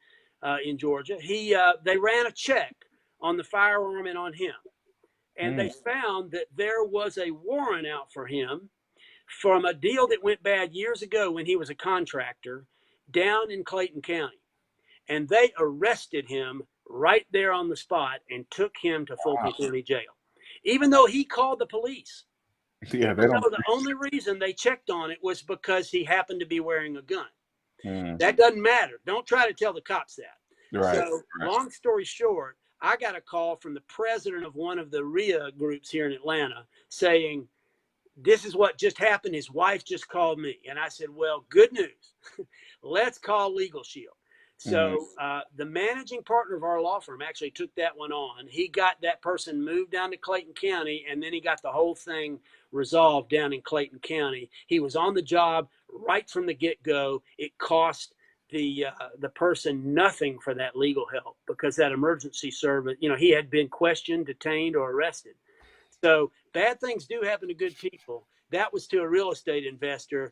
B: in Georgia, they ran a check on the firearm and on him. And they found that there was a warrant out for him from a deal that went bad years ago when he was a contractor down in Clayton County. And they arrested him right there on the spot and took him to Fulton County Jail, even though he called the police.
A: Yeah, they
B: Even
A: don't.
B: though the only reason they checked on it was because he happened to be wearing a gun.
A: Mm.
B: That doesn't matter. Don't try to tell the cops that.
A: Right.
B: So, long story short, I got a call from the president of one of the RIA groups here in Atlanta saying, this is what just happened. His wife just called me. And I said, well, good news. Let's call Legal Shield. So the managing partner of our law firm actually took that one on. He got that person moved down to Clayton County, and then he got the whole thing resolved down in Clayton County. He was on the job right from the get-go. It cost the person nothing for that legal help because that emergency service, he had been questioned, detained, or arrested. So bad things do happen to good people. That was to a real estate investor.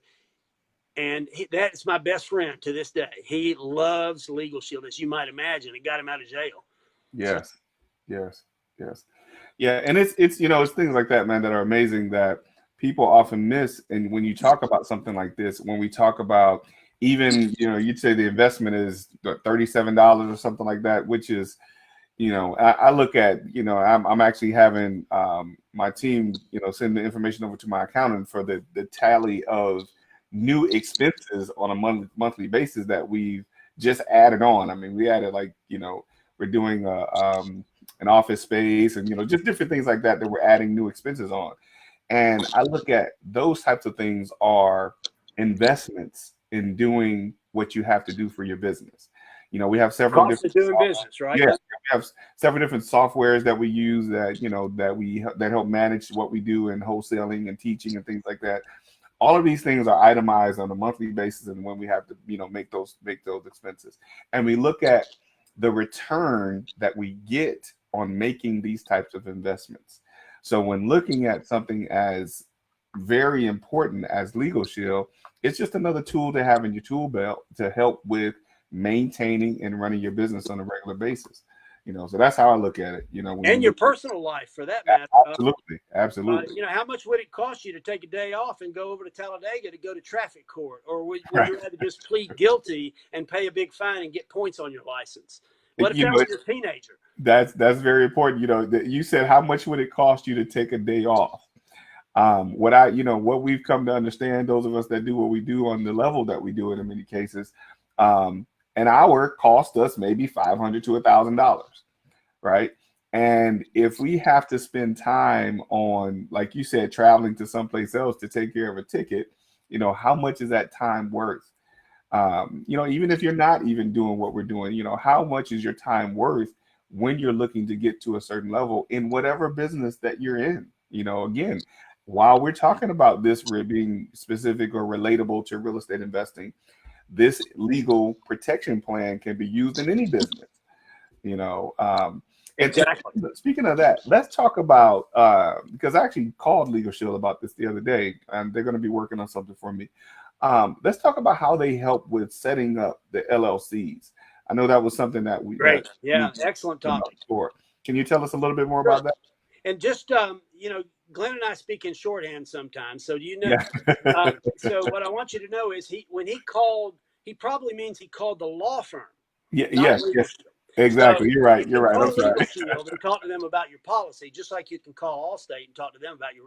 B: And that's my best friend to this day. He loves Legal Shield, as you might imagine. It got him out of jail.
A: Yes, yes, yes. Yeah, and it's it's things like that, man, that are amazing that people often miss. And when you talk about something like this, when we talk about even, you'd say the investment is $37 or something like that, which is, I look at, I'm actually having my team, send the information over to my accountant for the tally of new expenses on a monthly basis that we've just added on. I mean, we added we're doing an office space and just different things like that we're adding new expenses on. And I look at those types of things are investments in doing what you have to do for your business. We have several
B: Cost of
A: different
B: doing business, right?
A: Yeah, we have several different softwares that we use that that help manage what we do in wholesaling and teaching and things like that. All of these things are itemized on a monthly basis, and when we have to, make those expenses, and we look at the return that we get on making these types of investments. So when looking at something as very important as Legal Shield, it's just another tool to have in your tool belt to help with maintaining and running your business on a regular basis. So that's how I look at it.
B: And your personal life, for that matter.
A: Absolutely.
B: How much would it cost you to take a day off and go over to Talladega to go to traffic court? Or would you rather just plead guilty and pay a big fine and get points on your license? What if that was your teenager?
A: That's very important. You said, how much would it cost you to take a day off? What we've come to understand, those of us that do what we do on the level that we do it in many cases, an hour cost us maybe $500 to $1,000, right? And if we have to spend time on, like you said, traveling to someplace else to take care of a ticket, how much is that time worth? Even if you're not even doing what we're doing, how much is your time worth when you're looking to get to a certain level in whatever business that you're in? Again, while we're talking about this being specific or relatable to real estate investing, this legal protection plan can be used in any business,
B: Exactly.
A: And speaking of that, let's talk about, because I actually called Legal Shield about this the other day, and they're going to be working on something for me. Let's talk about how they help with setting up the LLCs. I know that was something that we
B: Great. Excellent topic.
A: Can you tell us a little bit more about that?
B: And just Glenn and I speak in shorthand sometimes. So do you know?
A: Yeah.
B: So what I want you to know is when he called, he probably means he called the law firm,
A: Yeah.
B: not
A: Yes.
B: Legal
A: Yes.
B: Shield. So
A: Exactly. You're right.
B: you
A: You're
B: can
A: right. I'm
B: call
A: sorry.
B: Legal Shield and talk to them about your policy, just like you can call Allstate and talk to them about your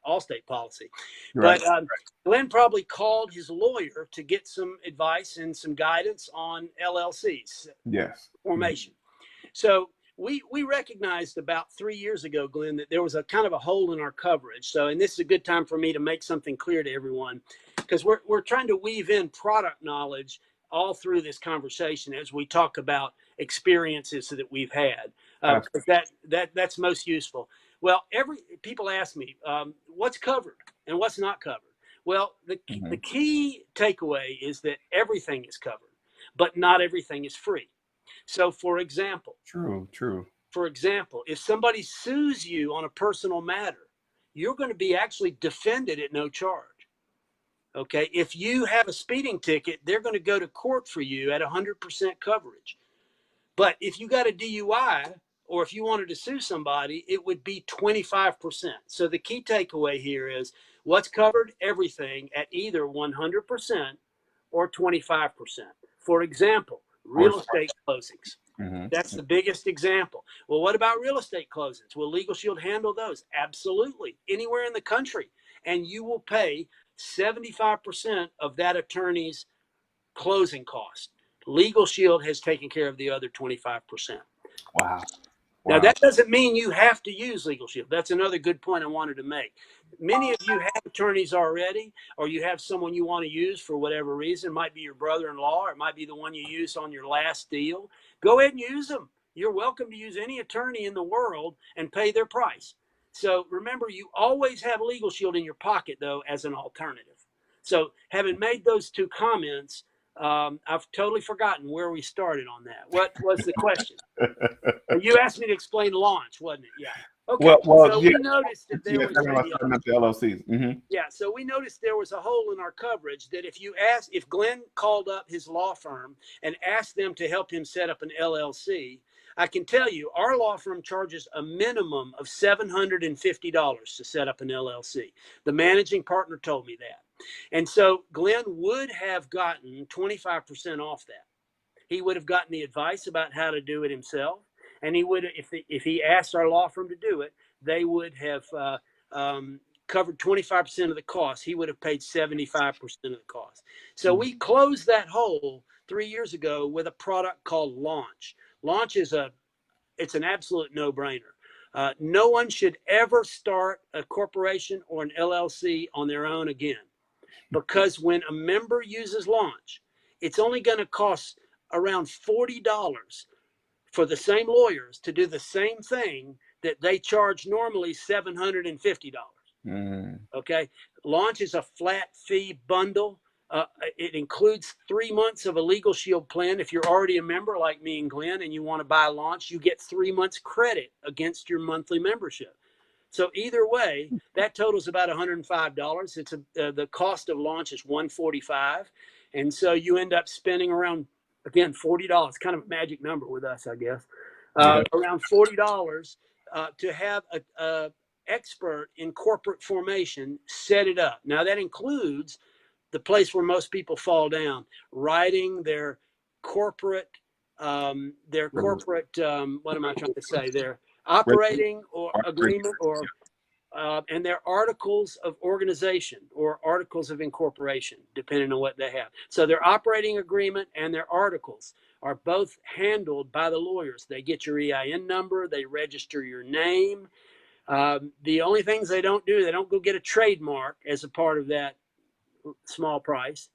B: Allstate policy.
A: You're right.
B: But Glenn probably called his lawyer to get some advice and some guidance on LLCs
A: Yes.
B: formation. So we recognized about 3 years ago, Glenn, that there was a kind of a hole in our coverage. So, and this is a good time for me to make something clear to everyone, because we're trying to weave in product knowledge all through this conversation as we talk about experiences that we've had. That's most useful. Well, people ask me what's covered and what's not covered. Well, the key takeaway is that everything is covered, but not everything is free. So,
A: True. True.
B: for example, if somebody sues you on a personal matter, you're going to be actually defended at no charge. Okay. If you have a speeding ticket, they're going to go to court for you at 100% coverage. But if you got a DUI or if you wanted to sue somebody, it would be 25%. So the key takeaway here is what's covered, everything at either 100% or 25%. For example, real estate closings. That's the biggest example. Well, what about real estate closings? Will Legal Shield handle those? Absolutely. Anywhere in the country. And you will pay 75% of that attorney's closing cost. Legal Shield has taken care of the other 25%.
A: Wow.
B: Now,
A: Wow.
B: that doesn't mean you have to use Legal Shield. That's another good point I wanted to make. Many of you have attorneys already, or you have someone you want to use for whatever reason. It might be your brother-in-law, or it might be the one you used on your last deal. Go ahead and use them. You're welcome to use any attorney in the world and pay their price. So remember, you always have Legal Shield in your pocket, though, as an alternative. So having made those two comments, I've totally forgotten where we started on that. What was the question? You asked me to explain launch, wasn't it? Yeah. Okay. So
A: Yeah,
B: we noticed that there was
A: setting up the LLCs.
B: so we noticed there was a hole in our coverage that if Glenn called up his law firm and asked them to help him set up an LLC, I can tell you our law firm charges a minimum of $750 to set up an LLC. The managing partner told me that. And so Glenn would have gotten 25% off that. He would have gotten the advice about how to do it himself. And he would, if he asked our law firm to do it, they would have covered 25% of the cost. He would have paid 75% of the cost. So we closed that hole 3 years ago with a product called Launch. Launch it's an absolute no-brainer. No one should ever start a corporation or an LLC on their own again, because when a member uses Launch, it's only going to cost around $40 for the same lawyers to do the same thing that they charge normally $750. Okay. Launch is a flat fee bundle. It includes 3 months of a Legal Shield plan. If you're already a member like me and Glenn and you want to buy Launch, you get 3 months credit against your monthly membership. So either way, that totals about $105. The cost of Launch is $145, and so you end up spending around, again, $40. Kind of a magic number with us, I guess. Around $40 to have a expert in corporate formation set it up. Now that includes the place where most people fall down: writing their corporate, what am I trying to say? Their operating or agreement and their articles of organization or articles of incorporation, depending on what they have. So their operating agreement and their articles are both handled by the lawyers. They get your EIN number, they register your name. The only things they don't do, they don't go get a trademark as a part of that small price.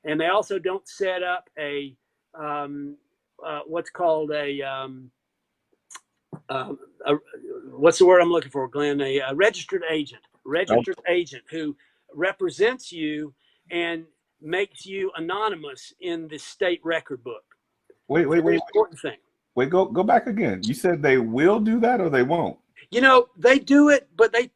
B: And they also don't set up what's called what's the word I'm looking for, Glenn? A registered agent who represents you and makes you anonymous in the state record book.
A: Wait.
B: Important thing.
A: Wait, go back again. You said they will do that or they won't?
B: They do it, but they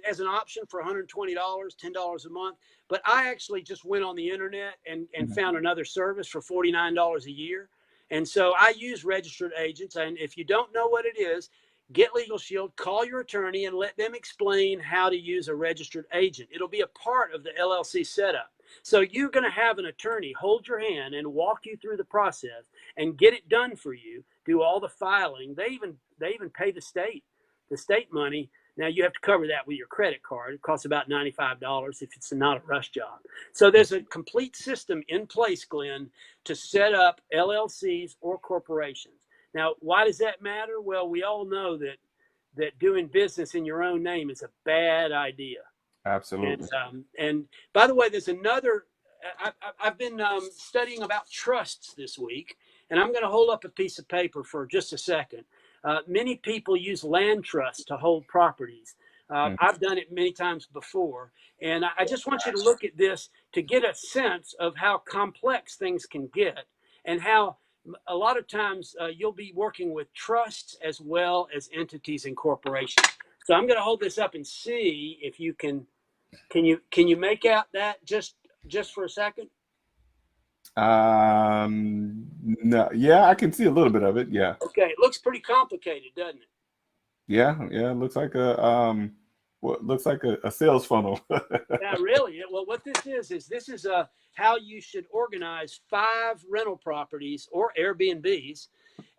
B: as an option for $120, $10 a month. But I actually just went on the internet and found another service for $49 a year. And so I use registered agents. And if you don't know what it is, get Legal Shield, call your attorney, and let them explain how to use a registered agent. It'll be a part of the LLC setup. So you're going to have an attorney hold your hand and walk you through the process and get it done for you, do all the filing. They even pay the state money. Now you have to cover that with your credit card. It costs about $95 if it's not a rush job. So there's a complete system in place, Glenn, to set up LLCs or corporations. Now, why does that matter? Well, we all know that doing business in your own name is a bad idea.
A: Absolutely.
B: And by the way, there's another. I've been studying about trusts this week, and I'm going to hold up a piece of paper for just a second. Many people use land trusts to hold properties. I've done it many times before, and I just want you to look at this to get a sense of how complex things can get, and how a lot of times you'll be working with trusts as well as entities and corporations. So I'm going to hold this up and see if you can you make out that just for a second?
A: No, yeah, I can see a little bit of it. Yeah.
B: Okay, it looks pretty complicated, doesn't it?
A: Yeah, yeah, it looks like what looks like a sales funnel.
B: Yeah, really. Well, what this is how you should organize 5 rental properties or Airbnbs,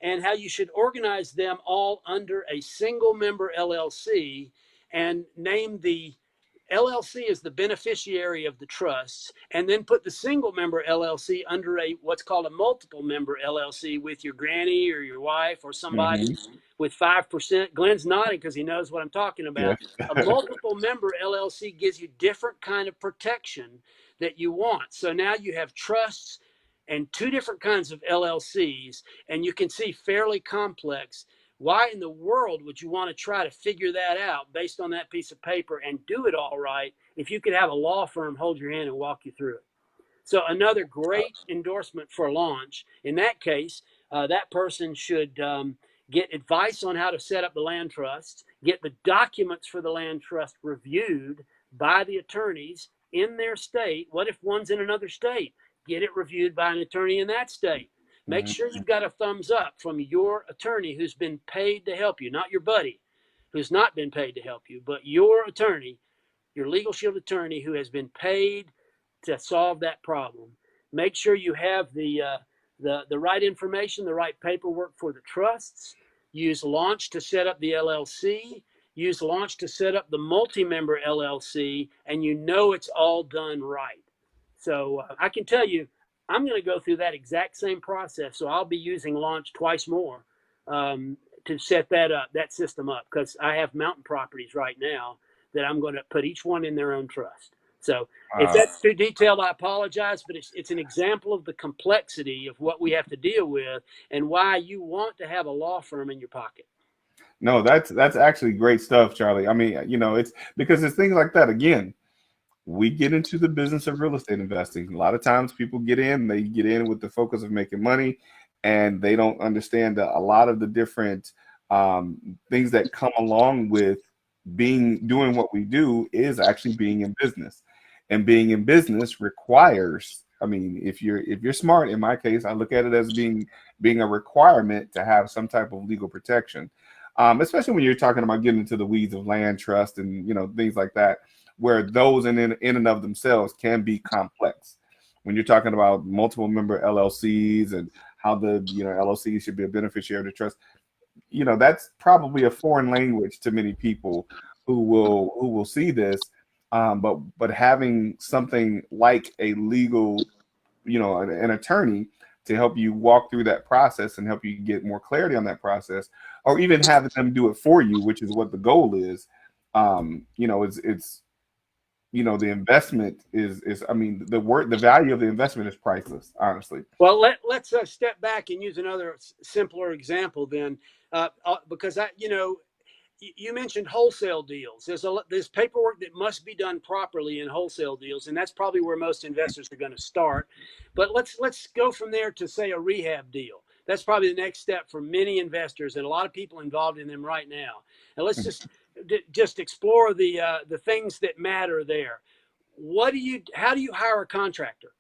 B: and how you should organize them all under a single member LLC, and name the LLC as the beneficiary of the trusts, and then put the single member LLC under a what's called a multiple member LLC with your granny or your wife or somebody with 5%. Glenn's nodding because he knows what I'm talking
A: Yeah.
B: about. A multiple member LLC gives you different kind of protection that you want. So now you have trusts and 2 different kinds of LLCs, and you can see fairly complex. Why in the world would you want to try to figure that out based on that piece of paper and do it all right if you could have a law firm hold your hand and walk you through it? So another great endorsement for launch. In that case, that person should get advice on how to set up the land trust, get the documents for the land trust reviewed by the attorneys in their state. What if one's in another state? Get it reviewed by an attorney in that state. Make sure you've got a thumbs up from your attorney who's been paid to help you, not your buddy who's not been paid to help you, but your attorney, your Legal Shield attorney who has been paid to solve that problem. Make sure you have the right information, the right paperwork for the trusts. Use Launch to set up the LLC. Use Launch to set up the multi-member LLC, and you know it's all done right. So I can tell you, I'm going to go through that exact same process. So I'll be using Launch twice more to set that system up, because I have mountain properties right now that I'm going to put each one in their own trust. So if that's too detailed, I apologize, but it's an example of the complexity of what we have to deal with and why you want to have a law firm in your pocket.
A: No, that's actually great stuff, Charlie. I mean, it's because it's things like that. Again, we get into the business of real estate investing. A lot of times people they get in with the focus of making money, and they don't understand that a lot of the different things that come along with doing what we do is actually being in business. And being in business requires, I mean, if you're smart, in my case, I look at it as being a requirement to have some type of legal protection. Especially when you're talking about getting into the weeds of land trust and things like that, where those in and of themselves can be complex. When you're talking about multiple member LLCs and how the LLCs should be a beneficiary of the trust, that's probably a foreign language to many people who will see this. But having something like a legal, an attorney to help you walk through that process and help you get more clarity on that process, or even having them do it for you, which is what the goal is. It's the investment is I mean, the value of the investment is priceless, honestly.
B: Well, let's step back and use another simpler example then, because you mentioned wholesale deals. There's paperwork that must be done properly in wholesale deals, and that's probably where most investors are going to start. But let's go from there to, say, a rehab deal. That's probably the next step for many investors and a lot of people involved in them right now. And let's just explore the things that matter there. How do you hire a contractor?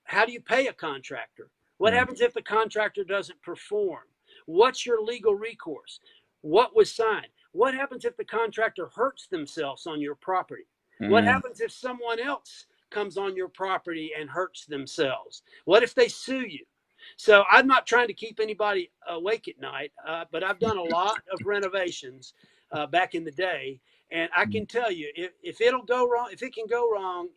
B: How do you pay a contractor? What happens if the contractor doesn't perform? What's your legal recourse? What was signed? What happens if the contractor hurts themselves on your property? What
A: Mm-hmm.
B: happens if someone else comes on your property and hurts themselves? What if they sue you? So I'm not trying to keep anybody awake at night, but I've done a lot of renovations back in the day, and I can tell you, if it'll go wrong, if it can go wrong,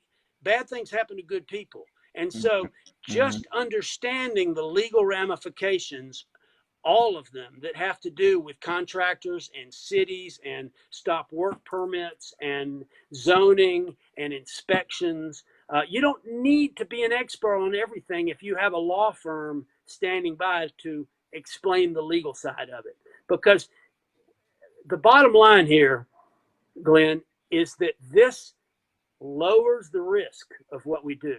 B: bad things happen to good people. And so
A: Mm-hmm.
B: just understanding the legal ramifications, all of them that have to do with contractors and cities and stop work permits and zoning and inspections. You don't need to be an expert on everything if you have a law firm standing by to explain the legal side of it. Because the bottom line here, Glenn, is that this lowers the risk of what we do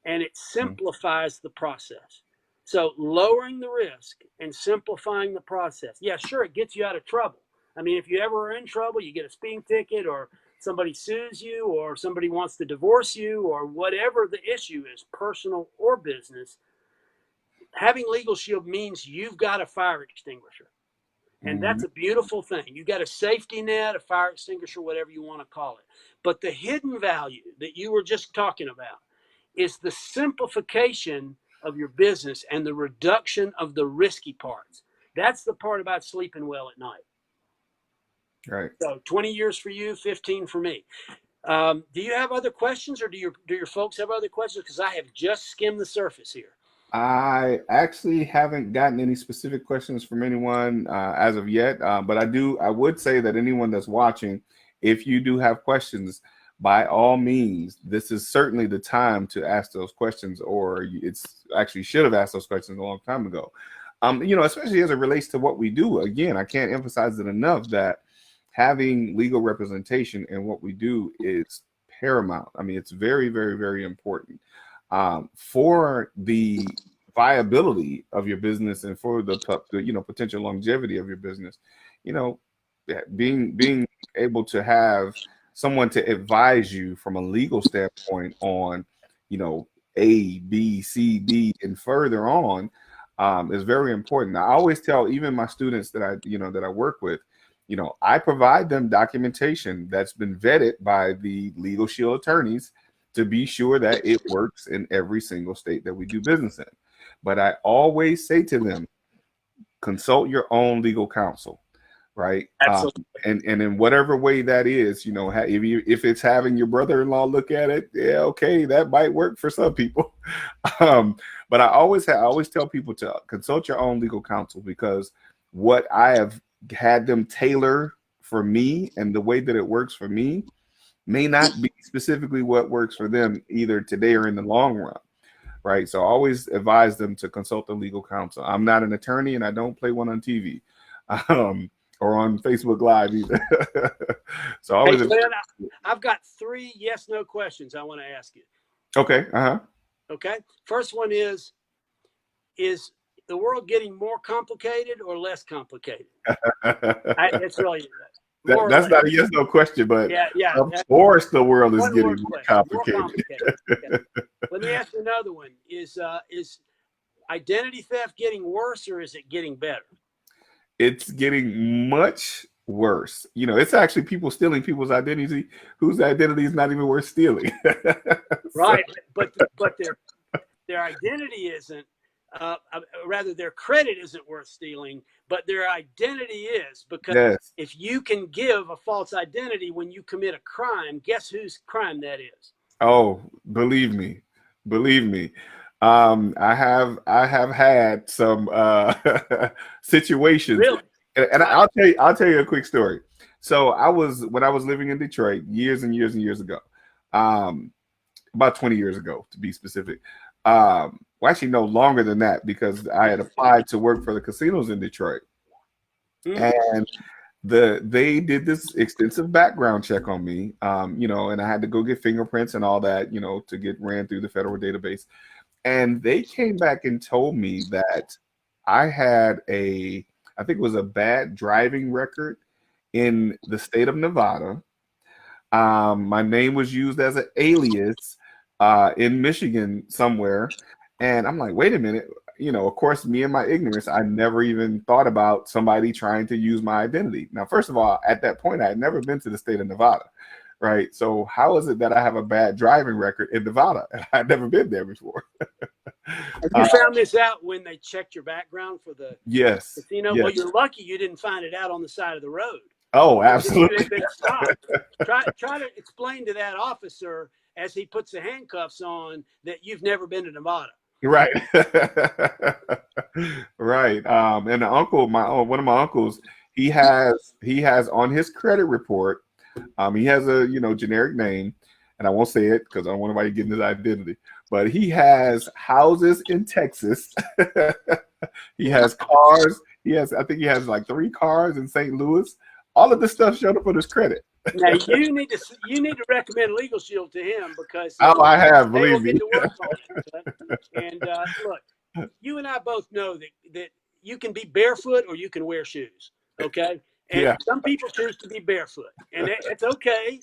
B: and it simplifies the process. So lowering the risk and simplifying the process. Yeah, sure, it gets you out of trouble. I mean, if you ever are in trouble, you get a speeding ticket or somebody sues you or somebody wants to divorce you or whatever the issue is, personal or business, having Legal Shield means you've got a fire extinguisher. And
A: Mm-hmm.
B: that's a beautiful thing. You got a safety net, a fire extinguisher, whatever you want to call it. But the hidden value that you were just talking about is the simplification of your business and the reduction of the risky parts. That's the part about sleeping well at night.
A: Right.
B: So 20 years for you, 15 for me. Do you have other questions, or do your folks have other questions? Because I have just skimmed the surface here.
A: I actually haven't gotten any specific questions from anyone as of yet, but I would say that anyone that's watching, if you do have questions, by all means, this is certainly the time to ask those questions, or it's actually should have asked those questions a long time ago. Especially as it relates to what we do. Again, I can't emphasize it enough that having legal representation in what we do is paramount. I mean, it's very, very, very important for the viability of your business and for the potential longevity of your business. You know, being able to have someone to advise you from a legal standpoint on, A, B, C, D, and further on is very important. I always tell even my students that I work with, I provide them documentation that's been vetted by the Legal Shield attorneys to be sure that it works in every single state that we do business in. But I always say to them, consult your own legal counsel, right?
B: Absolutely.
A: And in whatever way that is, if it's having your brother-in-law look at it, yeah, okay, that might work for some people. But I always tell people to consult your own legal counsel, because what I have had them tailor for me and the way that it works for me may not be specifically what works for them either today or in the long run, right? So I always advise them to consult a legal counsel. I'm not an attorney and I don't play one on TV or on Facebook Live either. So I
B: Hey,
A: always
B: Glenn, I've got 3 yes/no questions I want to ask you.
A: okay.
B: Okay. First one is the world getting more complicated or less complicated? It's really more or
A: That's
B: less.
A: not a yes no question, but
B: Yeah.
A: of course the world is
B: One
A: getting
B: word
A: more
B: question. More
A: complicated.
B: complicated. Okay. Let me ask you another one. Is identity theft getting worse or is it getting better?
A: It's getting much worse. It's actually people stealing people's identity whose identity is not even worth stealing.
B: Right, but their identity isn't. Rather, their credit isn't worth stealing, but their identity is, because
A: Yes.
B: if you can give a false identity when you commit a crime, guess whose crime that is?
A: Oh, believe me, believe me. I have had some situations,
B: Really?
A: and
B: Right.
A: I'll tell you a quick story. So when I was living in Detroit years and years and years ago, um, about 20 years ago to be specific. Well, actually, no longer than that, because I had applied to work for the casinos in Detroit,
B: Mm-hmm.
A: and they did this extensive background check on me, and I had to go get fingerprints and all that, to get ran through the federal database. And they came back and told me that I had I think it was a bad driving record in the state of Nevada. My name was used as an alias in Michigan somewhere. And I'm like, wait a minute. of course, me and my ignorance, I never even thought about somebody trying to use my identity. Now, first of all, at that point, I had never been to the state of Nevada, right? So how is it that I have a bad driving record in Nevada? I'd never been there before.
B: You found this out when they checked your background for the
A: Yes.
B: casino?
A: Yes.
B: Well, you're lucky you didn't find it out on the side of the road.
A: Oh,
B: If
A: absolutely.
B: you had been stopped, try to explain to that officer as he puts the handcuffs on that you've never been to Nevada.
A: Right. Right. And the uncle, one of my uncles, he has on his credit report, he has a generic name, and I won't say it because I don't want anybody getting his identity. But he has houses in Texas. He has cars. I think he has like 3 cars in St. Louis. All of this stuff showed up on his credit.
B: Now you need to recommend Legal Shield to him because
A: I have,
B: they will
A: believe me.
B: get to work on it. And look, you and I both know that you can be barefoot or you can wear shoes. Okay, and
A: Yeah.
B: some people choose to be barefoot, and it's okay.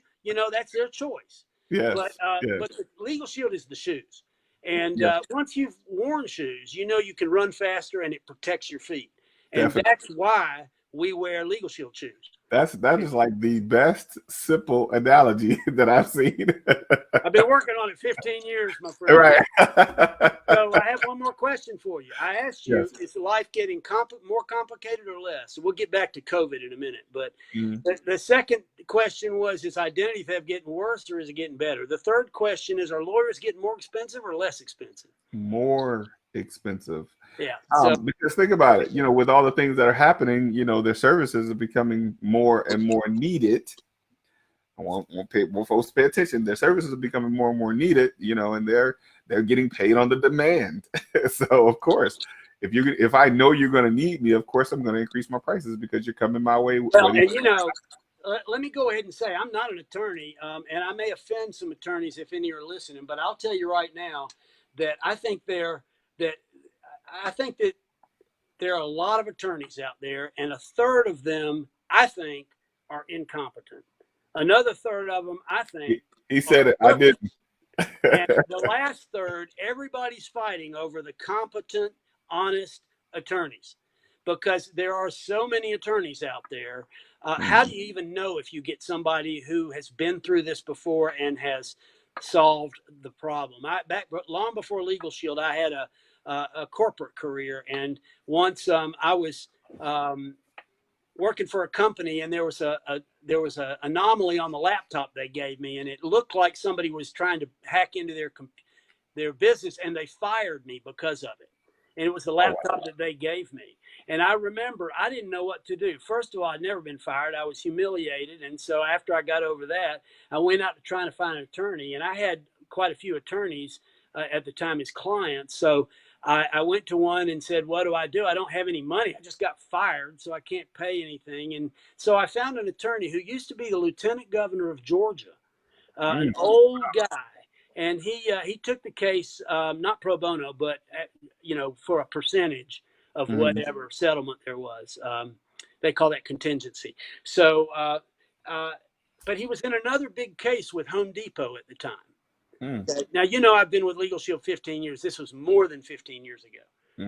B: That's their choice.
A: Yes.
B: But
A: Yes.
B: but the Legal Shield is the shoes, and
A: Yes.
B: once you've worn shoes, you can run faster and it protects your feet, and
A: Definitely.
B: that's why we wear Legal Shield shoes.
A: That is like the best simple analogy that I've seen.
B: I've been working on it 15 years, my friend.
A: Right.
B: So I have one more question for you. I asked you,
A: Yes.
B: is life getting more complicated or less? So we'll get back to COVID in a minute. But the second question was, is identity theft getting worse or is it getting better? The third question is, are lawyers getting more expensive or less expensive?
A: More expensive.
B: Yeah.
A: Because think about it, with all the things that are happening, their services are becoming more and more needed. I want more folks to pay attention. Their services are becoming more and more needed, and they're getting paid on the demand. So of course, if I know you're going to need me, of course I'm going to increase my prices because you're coming my way.
B: Well, and let me go ahead and say I'm not an attorney, and I may offend some attorneys if any are listening, but I'll tell you right now that I think that there are a lot of attorneys out there, and a third of them, I think, are incompetent. Another third of them, I think,
A: he said it. I didn't.
B: And the last third, everybody's fighting over the competent, honest attorneys, because there are so many attorneys out there. How do you even know if you get somebody who has been through this before and has solved the problem? Back long before Legal Shield, I had a corporate career, and once I was working for a company, and there was a anomaly on the laptop they gave me, and it looked like somebody was trying to hack into their business, and they fired me because of it. And it was the laptop that they gave me. And I remember I didn't know what to do. First of all, I'd never been fired. I was humiliated. And so after I got over that, I went out to trying to find an attorney, and I had quite a few attorneys at the time as clients. So I went to one and said, what do? I don't have any money. I just got fired, so I can't pay anything. And so I found an attorney who used to be the lieutenant governor of Georgia, an old guy. And he took the case, not pro bono, but, for a percentage of whatever settlement there was. They call that contingency. So, but he was in another big case with Home Depot at the time. Now, I've been with Legal Shield 15 years. This was more than 15 years ago,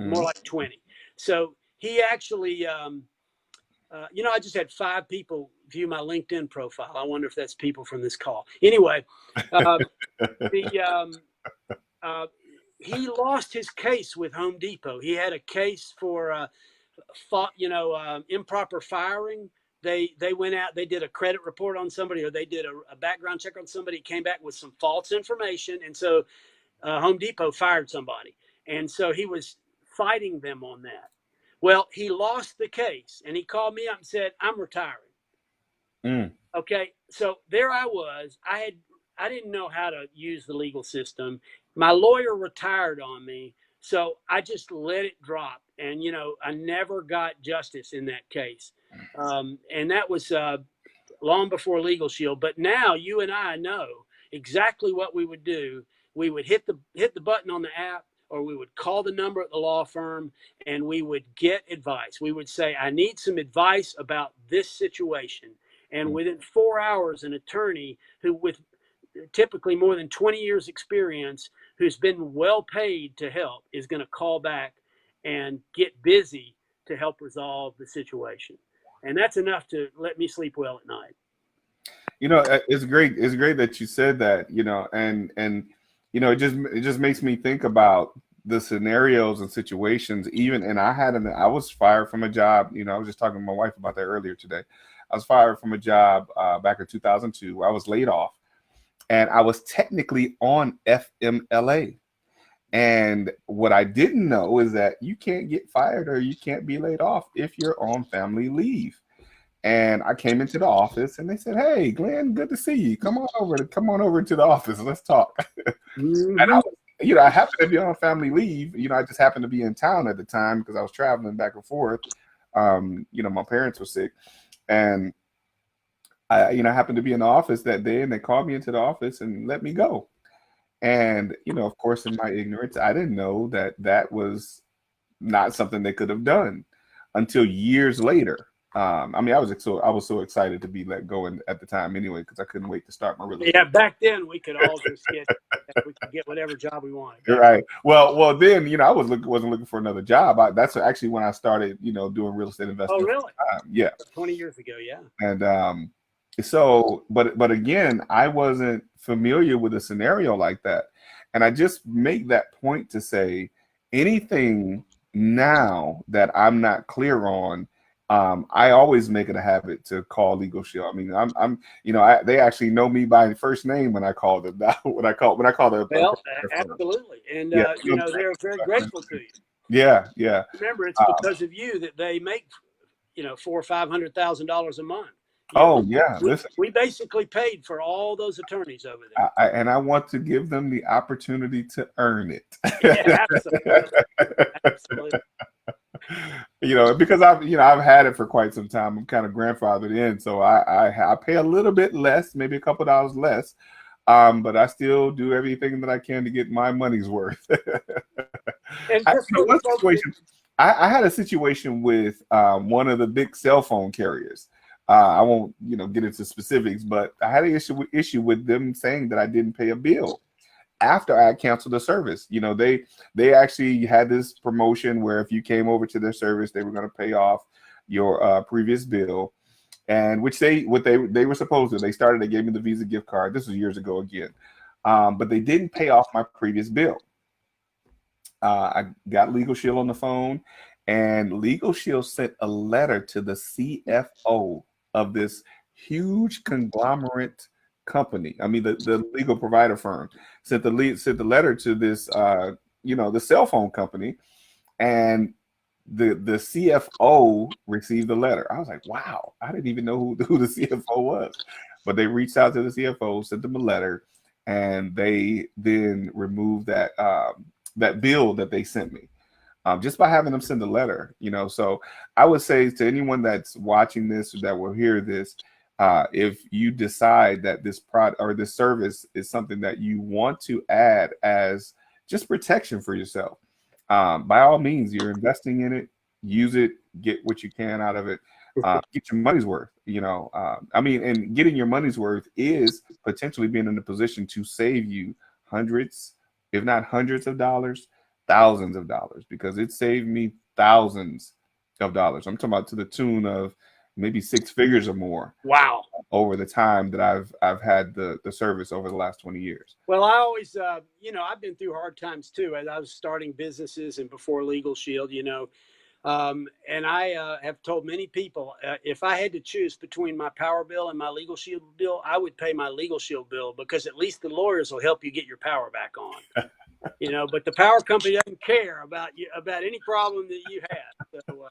B: more like 20. So he actually, I just had 5 people view my LinkedIn profile. I wonder if that's people from this call. Anyway, he lost his case with Home Depot. He had a case for, improper firing. They went out, they did a credit report on somebody, or they did a background check on somebody, came back with some false information. And so Home Depot fired somebody. And so he was fighting them on that. Well, he lost the case, and he called me up and said, I'm retiring. Okay. So there I was. I didn't know how to use the legal system. My lawyer retired on me. So I just let it drop. And, I never got justice in that case. And that was long before Legal Shield. But now you and I know exactly what we would do. We would hit the button on the app, or we would call the number at the law firm, and we would get advice. We would say, I need some advice about this situation. And within 4 hours, an attorney who with typically more than 20 years experience, who's been well paid to help, is going to call back and get busy to help resolve the situation. And that's enough to let me sleep well at night.
A: It's great. It's great that you said that. It just makes me think about the scenarios and situations. Even and I was fired from a job. I was just talking to my wife about that earlier today. I was fired from a job back in 2002. I was laid off, and I was technically on FMLA. And what I didn't know is that you can't get fired or you can't be laid off if you're on family leave. And I came into the office and they said, "Hey, Glenn, good to see you. Come on over to the office. Let's talk." And
B: Mm-hmm.
A: I happened to be on family leave. I just happened to be in town at the time because I was traveling back and forth. My parents were sick, and I happened to be in the office that day, and they called me into the office and let me go. And of course, in my ignorance, I didn't know that that was not something they could have done until years later. I was so excited to be let go at the time anyway because I couldn't wait to start my real estate.
B: Yeah, back then we could all just get whatever job we wanted.
A: Right. Well, then wasn't looking for another job. That's actually when I started doing real estate investing.
B: Oh, really?
A: Yeah.
B: 20 years ago, yeah.
A: And but again, I wasn't familiar with a scenario like that, and I just make that point to say anything now that I'm not clear on. I always make it a habit to call Legal Shield. I mean, they actually know me by first name when I call them. When I call the
B: Well, absolutely, and
A: Yeah.
B: they're very grateful to you.
A: Yeah.
B: Remember, it's because of you that they make $400,000 or $500,000 a month.
A: Yeah. Listen,
B: we basically paid for all those attorneys over there.
A: I want to give them the opportunity to earn it.
B: Yeah, absolutely.
A: Because I've had it for quite some time. I'm kind of grandfathered in, so I pay a little bit less, maybe a couple dollars less, but I still do everything that I can to get my money's worth.
B: And
A: I had a situation with one of the big cell phone carriers. I won't get into specifics, but I had an issue with them saying that I didn't pay a bill after I canceled the service. They actually had this promotion where if you came over to their service, they were going to pay off your previous bill, and which they were supposed to. They gave me the Visa gift card. This was years ago again, but they didn't pay off my previous bill. I got Legal Shield on the phone, and Legal Shield sent a letter to the CFO of this huge conglomerate company. I mean, the legal provider firm sent the letter to this, the cell phone company, and the CFO received the letter. I was like, wow, I didn't even know who the CFO was, but they reached out to the CFO, sent them a letter, and they then removed that bill that they sent me. Just by having them send a letter, So I would say to anyone that's watching this or that will hear this, if you decide that this product or this service is something that you want to add as just protection for yourself, by all means, you're investing in it, use it, get what you can out of it, get your money's worth. And getting your money's worth is potentially being in a position to save you hundreds, if not hundreds of dollars, thousands of dollars, because it saved me thousands of dollars. I'm talking about to the tune of maybe six figures or more.
B: Wow.
A: Over the time that I've had the service over the last 20 years.
B: Well, I always, I've been through hard times too. As I was starting businesses and before Legal Shield, and I have told many people, if I had to choose between my power bill and my Legal Shield bill, I would pay my Legal Shield bill because at least the lawyers will help you get your power back on. But the power company doesn't care about any problem that you have. So,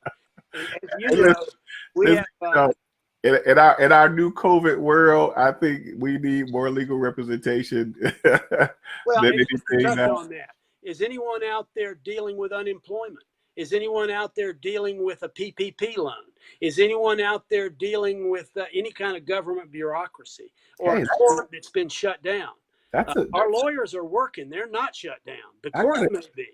B: we have.
A: In our new COVID world, I think we need more legal representation.
B: Well, just to touch on that, is anyone out there dealing with unemployment? Is anyone out there dealing with a PPP loan? Is anyone out there dealing with any kind of government bureaucracy or a court that's been shut down? Our lawyers are working; they're not shut down. The courts may be.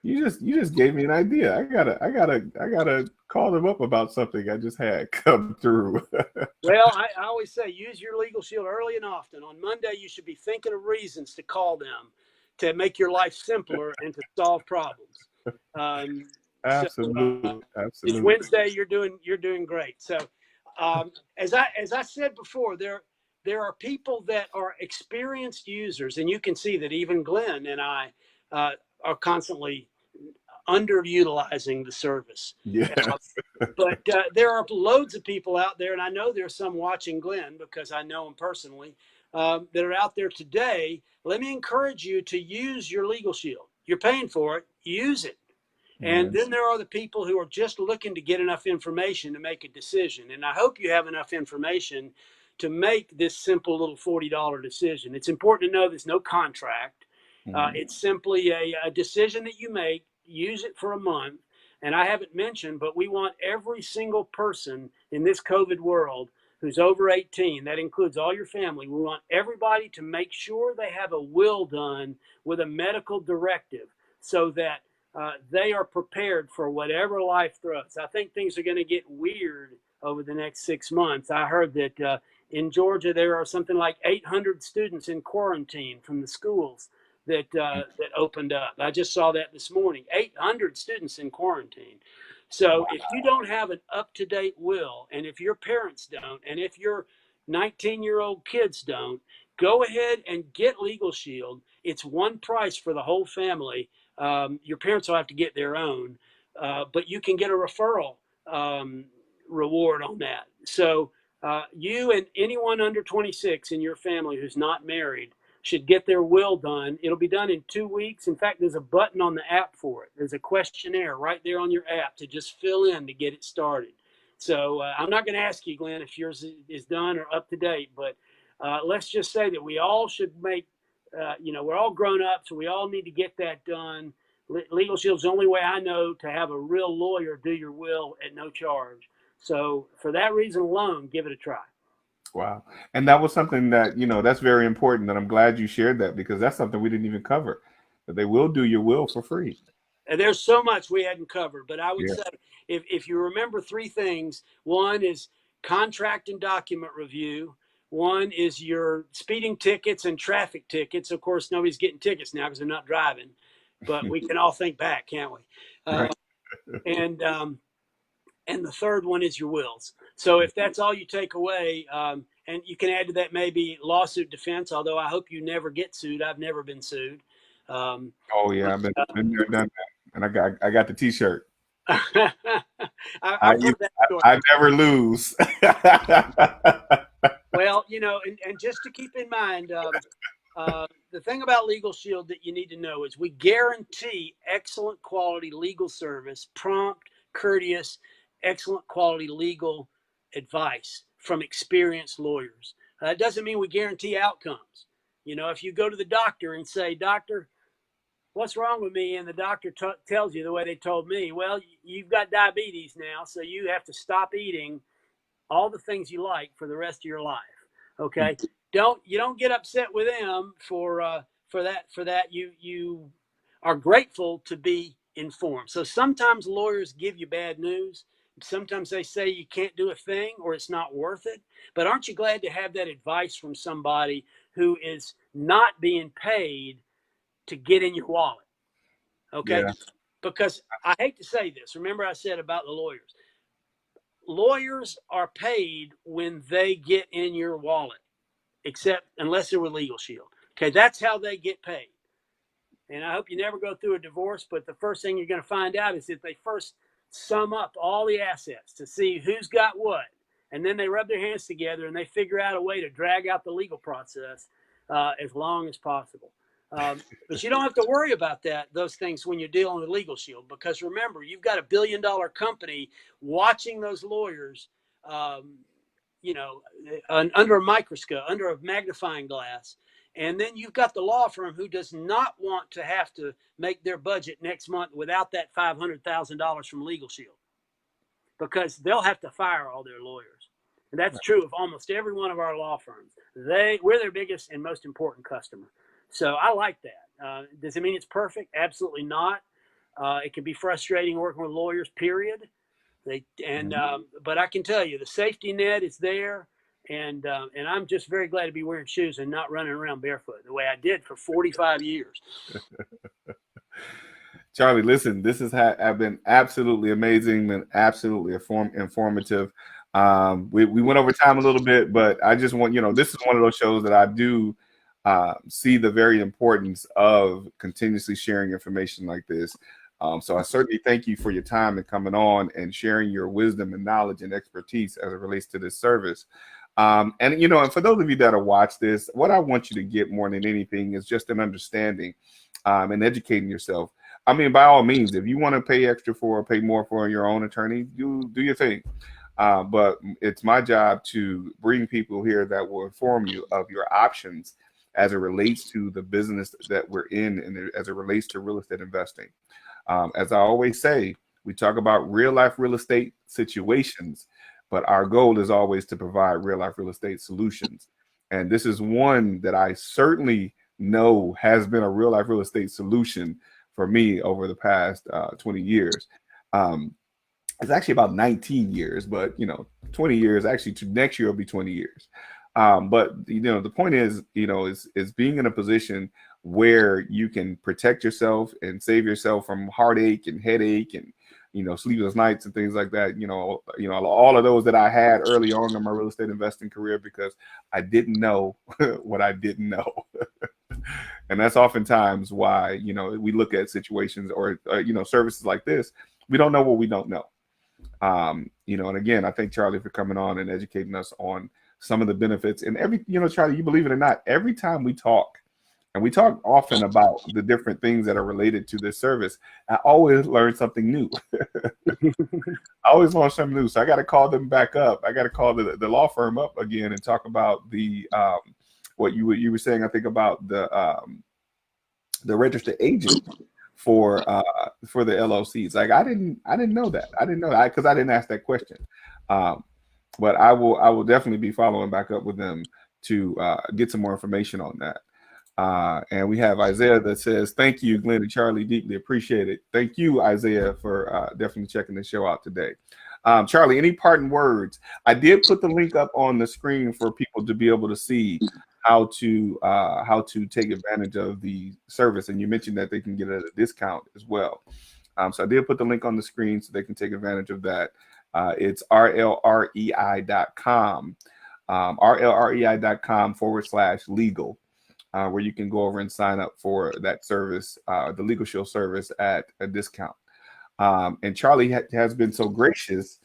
A: You just gave me an idea. I gotta call them up about something I just had come through.
B: Well, I always say use your Legal Shield early and often. On Monday, you should be thinking of reasons to call them to make your life simpler and to solve problems. So
A: Absolutely.
B: it's
A: Absolutely.
B: Wednesday. You're doing great. So as I said before, there are people that are experienced users, and you can see that even Glenn and I are constantly underutilizing the service.
A: Yes.
B: But there are loads of people out there, and I know there's some watching Glenn because I know him personally, that are out there today. Let me encourage you to use your legal shield. You're paying for it, use it. And
A: Yes.
B: then there are the people who are just looking to get enough information to make a decision. And I hope you have enough information to make this simple little $40 decision. It's important to know there's no contract.
A: Mhm.
B: It's simply a decision that you make, use it for a month. And I haven't mentioned, but we want every single person in this COVID world who's over 18, that includes all your family, we want everybody to make sure they have a will done with a medical directive so that they are prepared for whatever life throws. I think things are going to get weird over the next 6 months. I heard that in Georgia there are something like 800 students in quarantine from the schools that opened up. I just saw that this morning. 800 students in quarantine. So if you don't have an up-to-date will, and if your parents don't, and if your 19-year-old kids don't, go ahead and get Legal Shield. It's one price for the whole family. Your parents will have to get their own, but you can get a referral reward on that. So you and anyone under 26 in your family who's not married should get their will done. It'll be done in 2 weeks. In fact, there's a button on the app for it. There's a questionnaire right there on your app to just fill in to get it started. So I'm not going to ask you, Glenn, if yours is done or up to date, but let's just say that we all should make, we're all grown up, so we all need to get that done. Legal Shield's the only way I know to have a real lawyer do your will at no charge. So for that reason alone, give it a try.
A: Wow. And that was something that, that's very important. And I'm glad you shared that because that's something we didn't even cover. That they will do your will for free.
B: And there's so much we hadn't covered, but I would
A: Yeah.
B: say if you remember three things, one is contract and document review. One is your speeding tickets and traffic tickets. Of course, nobody's getting tickets now because they're not driving, but we can all think back, can't we? Uh,
A: Right.
B: and and the third one is your wills. So if that's all you take away, and you can add to that maybe lawsuit defense, although I hope you never get sued. I've never been sued. Um,
A: Oh yeah, I've been there, done that. And I got the t-shirt. I
B: I've heard that story.
A: I never lose.
B: Well, and just to keep in mind, the thing about Legal Shield that you need to know is we guarantee excellent quality legal service, prompt, courteous, excellent quality legal advice from experienced lawyers. That doesn't mean we guarantee outcomes. If you go to the doctor and say, "Doctor, what's wrong with me?" and the doctor tells you the way they told me, well, you've got diabetes now, so you have to stop eating all the things you like for the rest of your life. Okay, you don't get upset with them for that. You are grateful to be informed. So sometimes lawyers give you bad news. Sometimes they say you can't do a thing or it's not worth it. But aren't you glad to have that advice from somebody who is not being paid to get in your wallet? Okay,
A: Yeah.
B: because I hate to say this. Remember I said about the lawyers. Lawyers are paid when they get in your wallet, except unless they're with Legal Shield. Okay, that's how they get paid. And I hope you never go through a divorce, but the first thing you're going to find out is that they first sum up all the assets to see who's got what. And then they rub their hands together and they figure out a way to drag out the legal process as long as possible. But you don't have to worry about those things when you're dealing with Legal Shield, because remember, you've got $1 billion company watching those lawyers, under a microscope, under a magnifying glass. And then you've got the law firm who does not want to have to make their budget next month without that $500,000 from Legal Shield, because they'll have to fire all their lawyers. And that's true of almost every one of our law firms. We're their biggest and most important customer. So I like that. Does it mean it's perfect? Absolutely not. It can be frustrating working with lawyers, period. But I can tell you the safety net is there. And I'm just very glad to be wearing shoes and not running around barefoot the way I did for 45 years.
A: Charlie, listen, this has have been absolutely amazing, been absolutely informative. We went over time a little bit, but I just want, this is one of those shows that I do see the very importance of continuously sharing information like this. So I certainly thank you for your time and coming on and sharing your wisdom and knowledge and expertise as it relates to this service. And for those of you that have watched this, what I want you to get more than anything is just an understanding and educating yourself. I mean, by all means, if you want to pay extra for or pay more for your own attorney, do your thing. But it's my job to bring people here that will inform you of your options as it relates to the business that we're in and as it relates to real estate investing. As I always say, we talk about real life real estate situations, but our goal is always to provide real life real estate solutions. And this is one that I certainly know has been a real life real estate solution for me over the past 20 years. Um, it's actually about 19 years, but 20 years actually to next year will be 20 years. But the point is being in a position where you can protect yourself and save yourself from heartache and headache and sleepless nights and things like that. All of those that I had early on in my real estate investing career because I didn't know what I didn't know. And that's oftentimes why we look at situations or services like this. We don't know what we don't know. And again, I thank Charlie for coming on and educating us on some of the benefits. And Charlie, you believe it or not, every time we talk, and we talk often about the different things that are related to this service, I always learn something new. I always learn something new. So I got to call them back up. I got to call the law firm up again and talk about the what you were saying. I think about the registered agent for the LLCs. Like I didn't know that. I didn't know that because I didn't ask that question. But I will definitely be following back up with them to get some more information on that. And we have Isaiah that says, "Thank you, Glenn and Charlie, deeply appreciate it." Thank you, Isaiah, for definitely checking the show out today. Charlie, any parting words? I did put the link up on the screen for people to be able to see how to take advantage of the service, and you mentioned that they can get it at a discount as well. So I did put the link on the screen so they can take advantage of that. It's rlrei.com, rlrei.com/legal, where you can go over and sign up for that service, the Legal Shield service at a discount. And Charlie has been so gracious,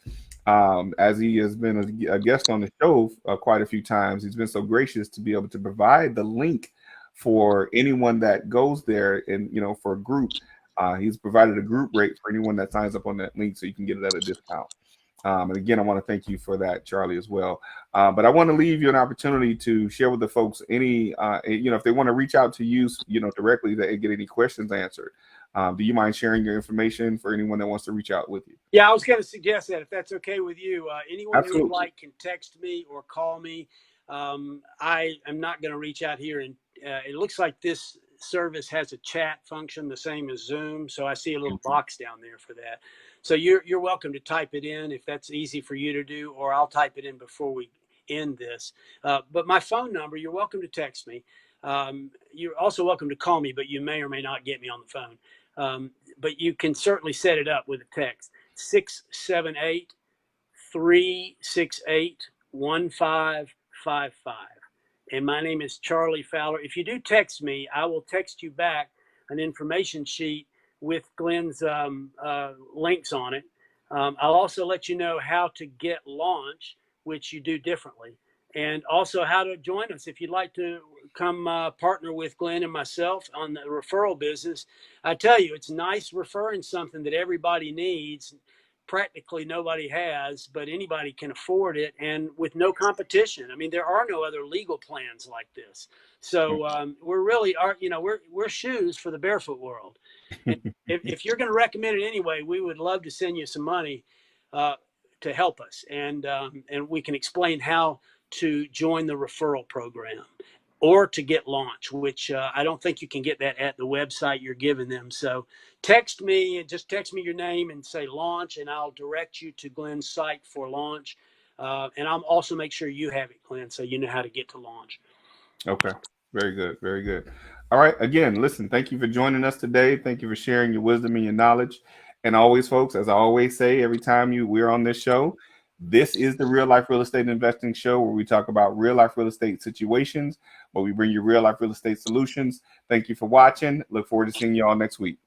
A: as he has been a guest on the show quite a few times. He's been so gracious to be able to provide the link for anyone that goes there and, for a group. He's provided a group rate for anyone that signs up on that link so you can get it at a discount. And again, I want to thank you for that, Charlie, as well. But I want to leave you an opportunity to share with the folks any, if they want to reach out to you, directly to get any questions answered. Do you mind sharing your information for anyone that wants to reach out with you?
B: Yeah, I was going to suggest that if that's okay with you, anyone
A: Absolutely.
B: who would like can text me or call me. I am not going to reach out here, and it looks like this service has a chat function the same as Zoom, so I see a little box down there for that. So you're welcome to type it in if that's easy for you to do, or I'll type it in before we end this. But my phone number, you're welcome to text me. You're also welcome to call me, but you may or may not get me on the phone. But you can certainly set it up with a text. 678-368-1555. And my name is Charlie Fowler. If you do text me, I will text you back an information sheet with Glenn's links on it. I'll also let you know how to get launch, which you do differently, and also how to join us if you'd like to come partner with Glenn and myself on the referral business. I tell you, it's nice referring something that everybody needs. Practically nobody has, but anybody can afford it, and with no competition. I mean, there are no other legal plans like this. So we're really we're shoes for the barefoot world. And if you're going to recommend it anyway, we would love to send you some money to help us, and we can explain how to join the referral program or to get launch, which I don't think you can get that at the website you're giving them. So text me your name and say launch, and I'll direct you to Glenn's site for launch. And I'll also make sure you have it, Glenn, so you know how to get to launch.
A: Okay. Very good. Very good. All right. Again, listen, thank you for joining us today. Thank you for sharing your wisdom and your knowledge. And always, folks, as I always say, every time we're on this show, this is the Real Life Real Estate Investing Show where we talk about real life real estate situations, where we bring you real life real estate solutions. Thank you for watching. Look forward to seeing you all next week.